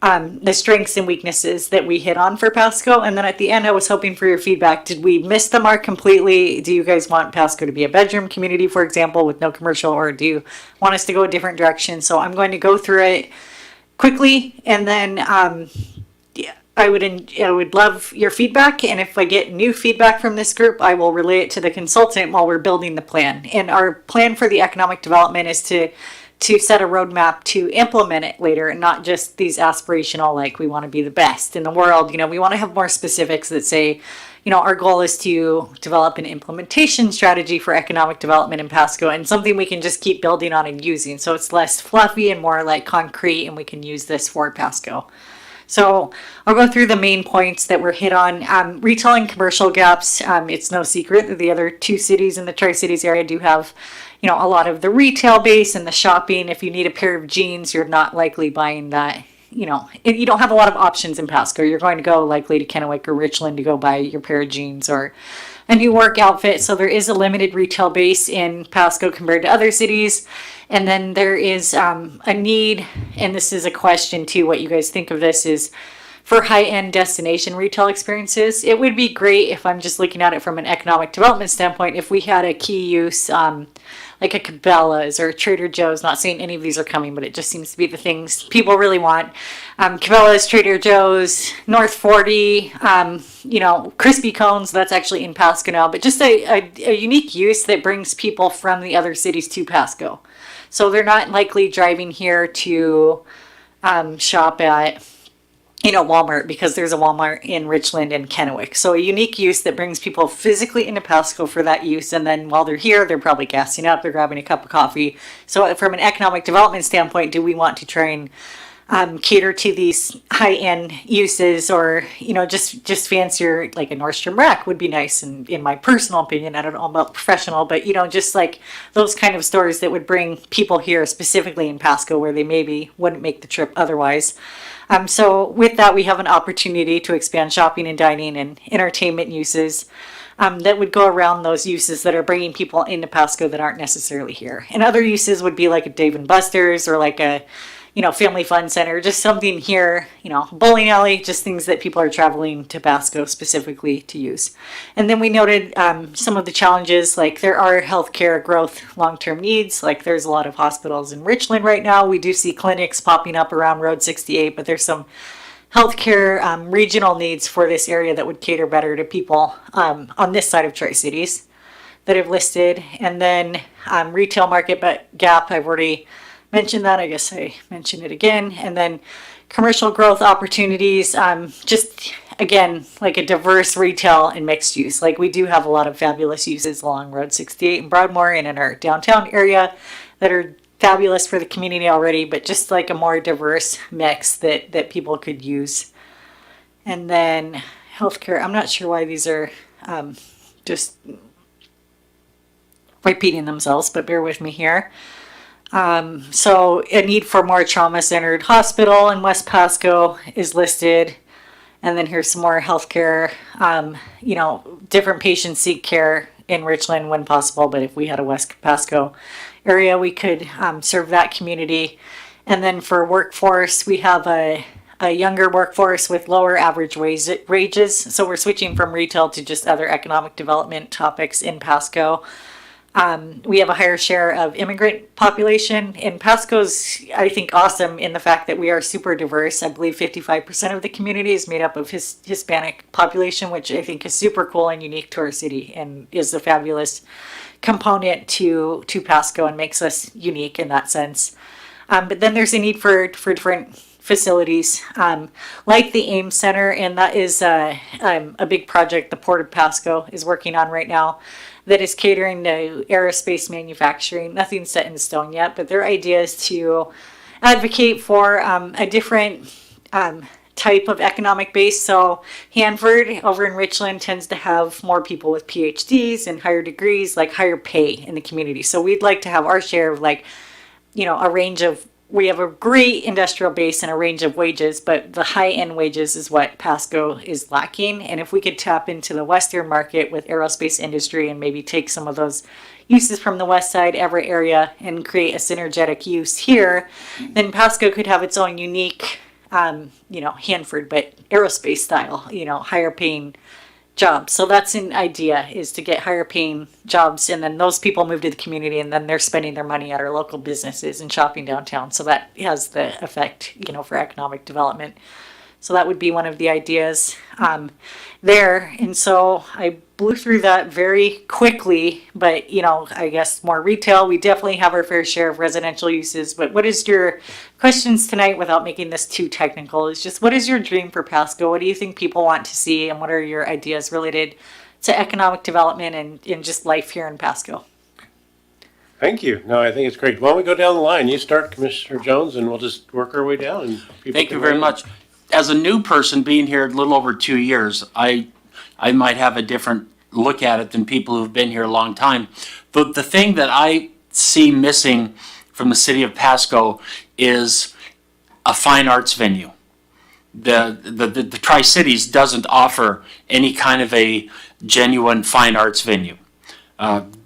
the strengths and weaknesses that we hit on for Pasco. And then at the end, I was hoping for your feedback. Did we miss the mark completely? Do you guys want Pasco to be a bedroom community, for example, with no commercial, or do you want us to go a different direction? So I'm going to go through it quickly, and then I would love your feedback. And if I get new feedback from this group, I will relay it to the consultant while we're building the plan. And our plan for the economic development is to set a roadmap to implement it later, and not just these aspirational, like we want to be the best in the world. We want to have more specifics that say, our goal is to develop an implementation strategy for economic development in Pasco, and something we can just keep building on and using. So it's less fluffy and more like concrete, and we can use this for Pasco. So I'll go through the main points that were hit on. Retail and commercial gaps. It's no secret that the other 2 cities in the Tri-Cities area do have a lot of the retail base and the shopping. If you need a pair of jeans, you're not likely buying that you don't have a lot of options in Pasco. You're going to go likely to Kennewick or Richland to go buy your pair of jeans or a new work outfit. So there is a limited retail base in Pasco compared to other cities. And then there is a need, and this is a question too, what you guys think of this is, for high-end destination retail experiences. It would be great if I'm just looking at it from an economic development standpoint, if we had a key use, like a Cabela's or a Trader Joe's, not saying any of these are coming, but it just seems to be the things people really want. Cabela's, Trader Joe's, North 40, crispy cones, that's actually in Pasco now, but just a unique use that brings people from the other cities to Pasco. So they're not likely driving here to shop at Walmart, because there's a Walmart in Richland and Kennewick. So a unique use that brings people physically into Pasco for that use. And then while they're here, they're probably gassing up, they're grabbing a cup of coffee. So from an economic development standpoint, do we want to try and cater to these high-end uses, or, just fancier, like a Nordstrom Rack would be nice. And in my personal opinion, I don't know about professional, but, just like those kind of stores that would bring people here specifically in Pasco where they maybe wouldn't make the trip otherwise. So with that, we have an opportunity to expand shopping and dining and entertainment uses that would go around those uses that are bringing people into Pasco that aren't necessarily here. And other uses would be like a Dave & Buster's or like a, family fun center, just something here, bowling alley, just things that people are traveling to Pasco specifically to use. And then we noted some of the challenges, like there are healthcare growth long-term needs, like there's a lot of hospitals in Richland right now. We do see clinics popping up around Road 68, but there's some healthcare regional needs for this area that would cater better to people on this side of Tri-Cities that I've listed. And then retail market gap, I've already mentioned that. I guess I mentioned it again. And then commercial growth opportunities, just again, like a diverse retail and mixed use. Like we do have a lot of fabulous uses along Road 68 in Broadmoor and in our downtown area that are fabulous for the community already, but just like a more diverse mix that people could use. And then healthcare, I'm not sure why these are just repeating themselves, but bear with me here. So a need for more trauma-centered hospital in West Pasco is listed. And then here's some more healthcare, different patients seek care in Richland when possible, but if we had a West Pasco area, we could serve that community. And then for workforce, we have a younger workforce with lower average wages. So we're switching from retail to just other economic development topics in Pasco. We have a higher share of immigrant population, and Pasco's, I think, awesome in the fact that we are super diverse. I believe 55% of the community is made up of Hispanic population, which I think is super cool and unique to our city and is a fabulous component to Pasco and makes us unique in that sense. But then there's a need for different facilities, like the AIM Center, and that is a big project the Port of Pasco is working on right now that is catering to aerospace manufacturing. Nothing's set in stone yet, but their idea is to advocate for a different type of economic base. So Hanford over in Richland tends to have more people with PhDs and higher degrees, like higher pay in the community. So we'd like to have our share of a range of, we have a great industrial base and a range of wages, but the high-end wages is what Pasco is lacking. And if we could tap into the Western market with aerospace industry and maybe take some of those uses from the West Side Everett area and create a synergetic use here, then Pasco could have its own unique, Hanford, but aerospace style, higher paying jobs. So that's an idea, is to get higher paying jobs, and then those people move to the community, and then they're spending their money at our local businesses and shopping downtown. So that has the effect, for economic development. So that would be one of the ideas there. And so I blew through that very quickly, but I guess more retail. We definitely have our fair share of residential uses. But what is your questions tonight, without making this too technical, is just what is your dream for Pasco? What do you think people want to see, and what are your ideas related to economic development and just life here in Pasco? Thank you. No, I think it's great. Why don't we go down the line? You start, Commissioner Jones, and we'll just work our way down. And Thank you very much. As a new person being here a little over 2 years, I might have a different look at it than people who've been here a long time. But the thing that I see missing from the city of Pasco is a fine arts venue. The Tri-Cities doesn't offer any kind of a genuine fine arts venue.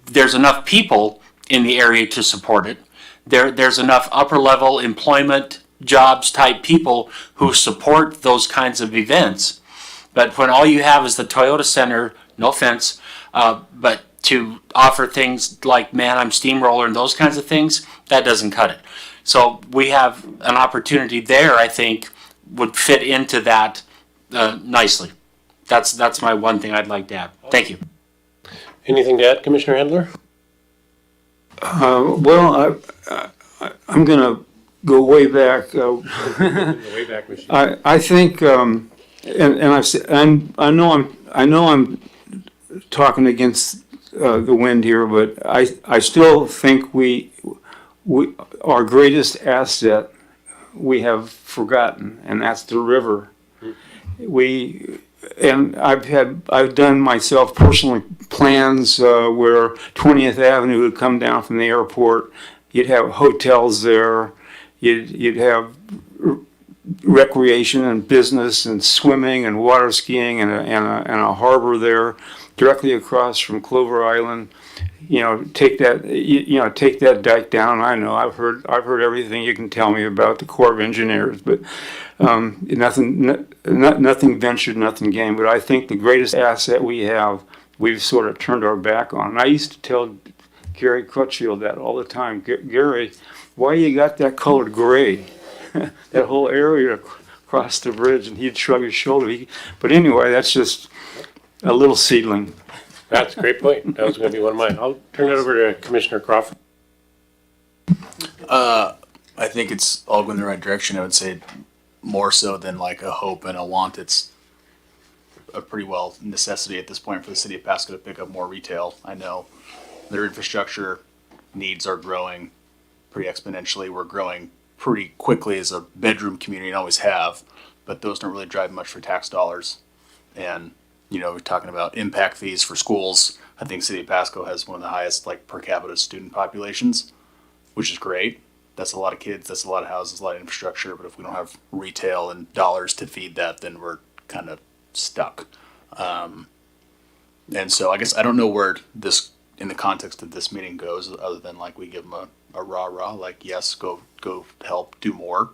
There's enough people in the area to support it. There's enough upper level employment jobs type people who support those kinds of events. But when all you have is the Toyota Center, no offense, but to offer things like Man-I'm Steamroller and those kinds of things, that doesn't cut it. So we have an opportunity there, I think, would fit into that nicely. That's my one thing I'd like to add. Thank you. Anything to add, Commissioner Handler? Well, I'm going to go way back. Way back machine. I think, and I've said, I know I'm talking against the wind here, but I still think we our greatest asset we have forgotten, and that's the river. I've done myself personally plans where 20th Avenue would come down from the airport. You'd have hotels there. You'd have recreation and business and swimming and water skiing and a harbor there directly across from Clover Island. Take that dike down. I know I've heard everything you can tell me about the Corps of Engineers, but nothing ventured, nothing gained. But I think the greatest asset we have, we've sort of turned our back on. And I used to tell Gary Crutchfield that all the time. Gary, why you got that colored gray? That whole area across the bridge, and he'd shrug his shoulder. But anyway, that's just a little seedling. That's a great point. That was going to be one of mine. I'll turn it over to Commissioner Crawford. I think it's all going in the right direction. I would say more so than like a hope and a want. It's a pretty well necessity at this point for the city of Pasco to pick up more retail. I know their infrastructure needs are growing pretty exponentially. We're growing pretty quickly as a bedroom community and always have, but those don't really drive much for tax dollars. And we're talking about impact fees for schools. I think City of Pasco has one of the highest per capita student populations, which is great. That's a lot of kids, that's a lot of houses, a lot of infrastructure. But if we don't have retail and dollars to feed that, then we're kind of stuck. And so I guess I don't know where this, in the context of this meeting, goes, other than we give them a rah-rah, yes, go help, do more.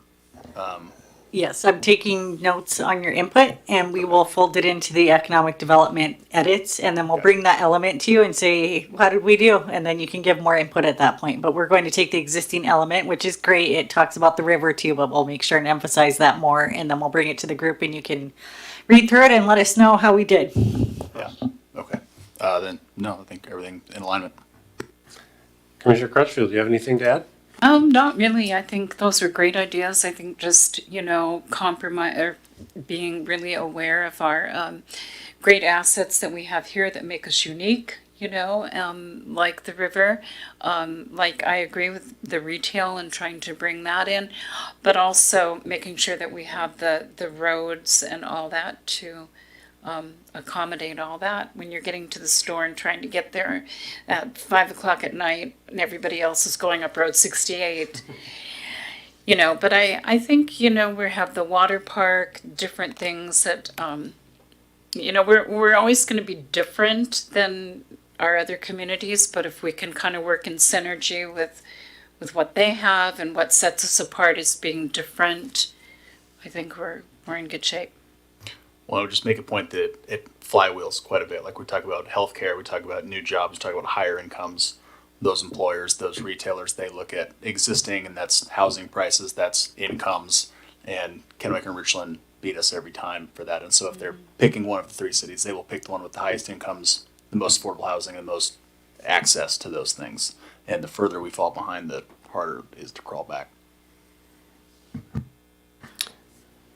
Yes, I'm taking notes on your input, and we will fold it into the economic development edits, and then we'll bring that element to you and say, how did we do? And then you can give more input at that point. But we're going to take the existing element, which is great. It talks about the river too, but we'll make sure and emphasize that more, and then we'll bring it to the group, and you can read through it and let us know how we did. Yeah, okay. Then, no, I think everything in alignment. Commissioner Crutchfield, do you have anything to add? Not really. I think those are great ideas. I think just, compromise or being really aware of our great assets that we have here that make us unique, like the river. I agree with the retail and trying to bring that in, but also making sure that we have the roads and all that to accommodate all that when you're getting to the store and trying to get there at 5:00 at night and everybody else is going up Road 68. But I think, we have the water park, different things that, we're always going to be different than our other communities, but if we can kind of work in synergy with what they have and what sets us apart as being different, I think we're in good shape. Well, I would just make a point that it flywheels quite a bit. We talk about healthcare, we talk about new jobs, we talk about higher incomes. Those employers, those retailers, they look at existing, and that's housing prices, that's incomes, and Kennewick and Richland beat us every time for that. And so if they're picking one of the three cities, they will pick the one with the highest incomes, the most affordable housing, and the most access to those things. And the further we fall behind, the harder it is to crawl back.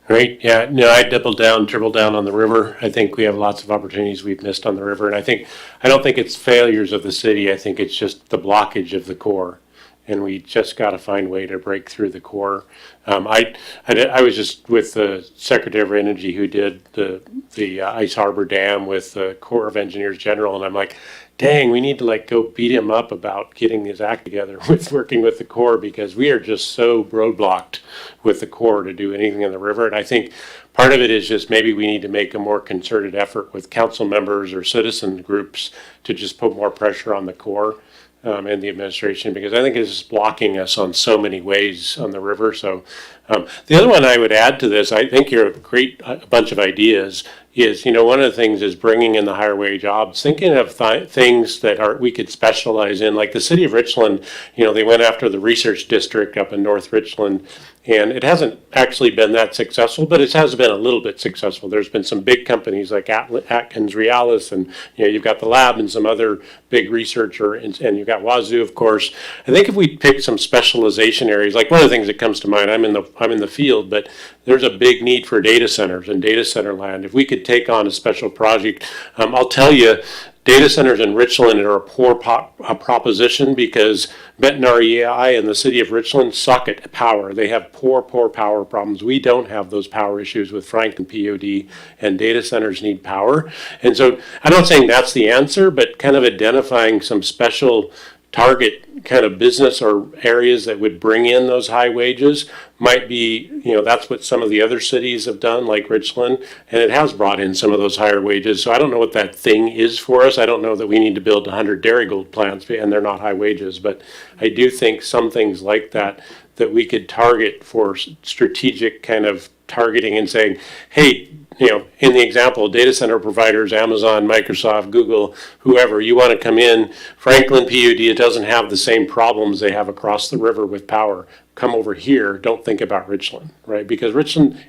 Great. Yeah. No, I triple down on the river. I think we have lots of opportunities we've missed on the river. And I don't think it's failures of the city. I think it's just the blockage of the Corps. and we just got to find a way to break through the core. I was just with the Secretary of Energy who did the Ice Harbor Dam with the Corps of Engineers General, and I'm like, dang, we need to like go beat him up about getting his act together with working with the Corps, because we are just so roadblocked with the Corps to do anything in the river. And I think part of it is just maybe we need to make a more concerted effort with council members or citizen groups to just put more pressure on the Corps and the administration, because I think it's blocking us on so many ways on the river. So the other one I would add to this, I think you're a bunch of ideas, is, one of the things is bringing in the higher wage jobs, thinking of things that we could specialize in, like the city of Richland. They went after the research district up in North Richland, and it hasn't actually been that successful, but it has been a little bit successful. There's been some big companies like Atkins Realis, and you've got the lab and some other big researcher, and you've got Wazoo, of course. I think if we pick some specialization areas, like one of the things that comes to mind, I'm in the field, but there's a big need for data centers and data center land. If we could take on a special project, I'll tell you, data centers in Richland are a poor proposition, because Benton REI and the city of Richland suck at power. They have poor power problems. We don't have those power issues with Franklin POD, and data centers need power. And so I'm not saying that's the answer, but kind of identifying some special target kind of business or areas that would bring in those high wages might be, that's what some of the other cities have done, like Richland, and it has brought in some of those higher wages. So I don't know what that thing is for us. I don't know that we need to build 100 Dairygold plants, and they're not high wages, but I do think some things like that we could target for strategic kind of targeting and saying, hey, in the example, data center providers, Amazon, Microsoft, Google, whoever, you want to come in, Franklin PUD, it doesn't have the same problems they have across the river with power. Come over here, don't think about Richland, right? Because Richland,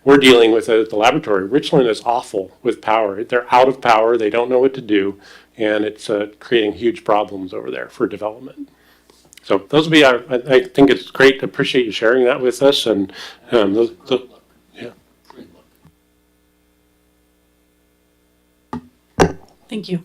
we're dealing with it at the laboratory. Richland is awful with power. They're out of power, they don't know what to do, and it's creating huge problems over there for development. So those would be I think it's great. Appreciate you sharing that with us. And yeah. Thank you.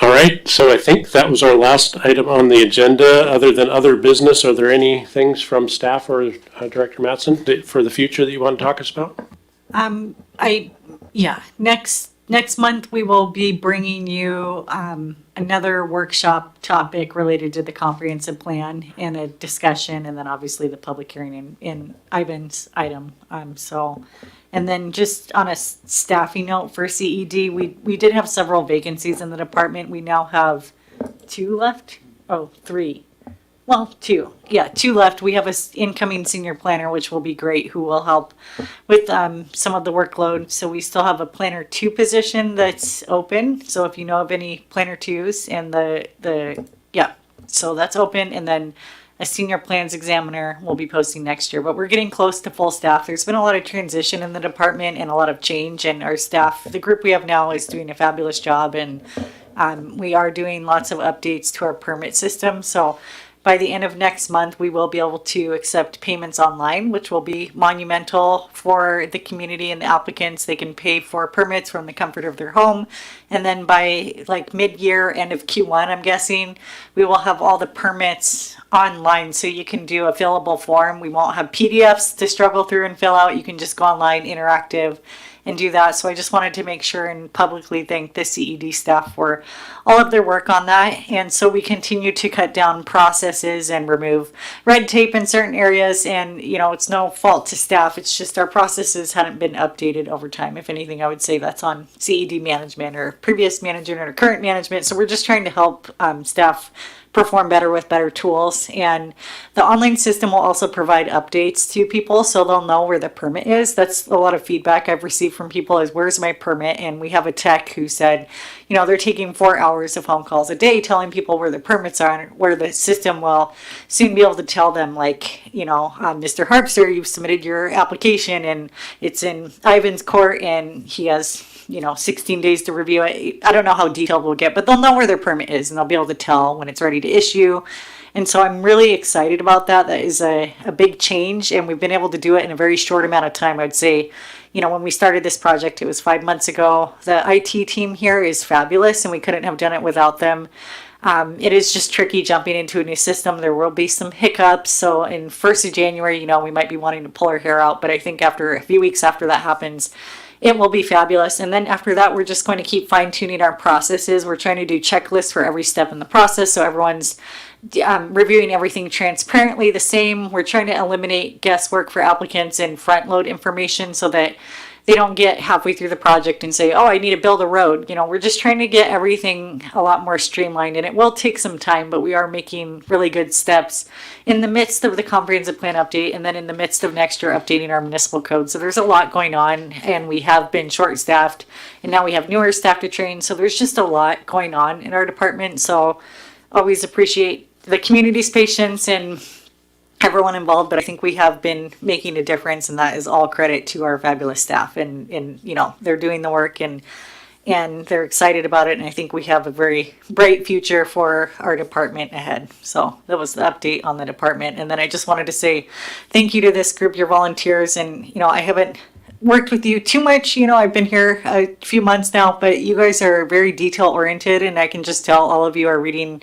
All right. So I think that was our last item on the agenda. Other than other business, are there any things from staff or Director Mattson for the future that you want to talk us about? Next month we will be bringing you another workshop topic related to the comprehensive plan and a discussion, and then obviously the public hearing in Ivan's item. And then just on a staffing note for CED, we did have several vacancies in the department. We now have 2 left. Oh, 3. Well, 2. Yeah, 2 left. We have an incoming senior planner, which will be great, who will help with some of the workload. So we still have a planner 2 position that's open. So if you know of any planner 2s, and so that's open. And then a senior plans examiner will be posting next year. But we're getting close to full staff. There's been a lot of transition in the department and a lot of change. And our staff, the group we have now, is doing a fabulous job. And we are doing lots of updates to our permit system. So by the end of next month, we will be able to accept payments online, which will be monumental for the community and the applicants. They can pay for permits from the comfort of their home. And then by like mid-year, end of Q1, I'm guessing, we will have all the permits online. So you can do a fillable form. We won't have PDFs to struggle through and fill out. You can just go online, interactive, and do that. So I just wanted to make sure and publicly thank the CED staff for all of their work on that. And so we continue to cut down processes and remove red tape in certain areas. And, it's no fault to staff. It's just our processes hadn't been updated over time. If anything, I would say that's on CED management or previous management or current management. So we're just trying to help staff perform better with better tools. And the online system will also provide updates to people so they'll know where the permit is. That's a lot of feedback I've received from people is, where's my permit? And we have a tech who said, they're taking 4 hours of phone calls a day telling people where the permits are, and where the system will soon be able to tell them, like, Mr. Harpster, you've submitted your application and it's in Ivan's court and he has 16 days to review it. I don't know how detailed we'll get, but they'll know where their permit is and they'll be able to tell when it's ready to issue. And so I'm really excited about that. That is a big change, and we've been able to do it in a very short amount of time. I'd say, when we started this project, it was 5 months ago. The IT team here is fabulous, and we couldn't have done it without them. It is just tricky jumping into a new system. There will be some hiccups. So in 1st of January, we might be wanting to pull our hair out, but I think after a few weeks after that happens, it will be fabulous. And then after that, we're just going to keep fine tuning our processes. We're trying to do checklists for every step in the process. So everyone's reviewing everything transparently the same. We're trying to eliminate guesswork for applicants and front load information so that they don't get halfway through the project and say, oh, I need to build a road. We're just trying to get everything a lot more streamlined, and it will take some time, but we are making really good steps in the midst of the comprehensive plan update and then in the midst of next year updating our municipal code. So there's a lot going on, and we have been short staffed, and now we have newer staff to train. So there's just a lot going on in our department. So always appreciate the community's patience and everyone involved, but I think we have been making a difference, and that is all credit to our fabulous staff. And they're doing the work, and they're excited about it. And I think we have a very bright future for our department ahead. So that was the update on the department. And then I just wanted to say thank you to this group, your volunteers. And I haven't worked with you too much. I've been here a few months now, but you guys are very detail oriented, and I can just tell all of you are reading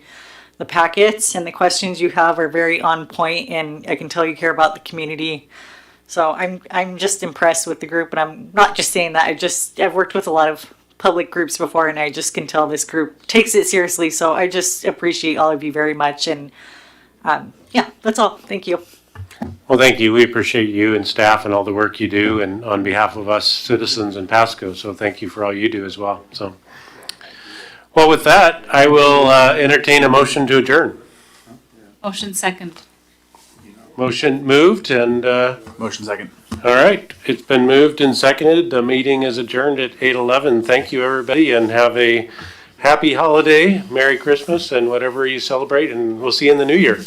the packets, and the questions you have are very on point, and I can tell you care about the community. So I'm just impressed with the group, and I'm not just saying that. I've worked with a lot of public groups before, and I just can tell this group takes it seriously. So I just appreciate all of you very much, and yeah, that's all. Thank you. Well, thank you. We appreciate you and staff and all the work you do, and on behalf of us citizens in Pasco. So thank you for all you do as well. So. Well, with that, I will entertain a motion to adjourn. Motion second. Motion moved and, Motion second. all right, it's been moved and seconded. The meeting is adjourned at 8:11. Thank you, everybody, and have a happy holiday, Merry Christmas, and whatever you celebrate, and we'll see you in the new year.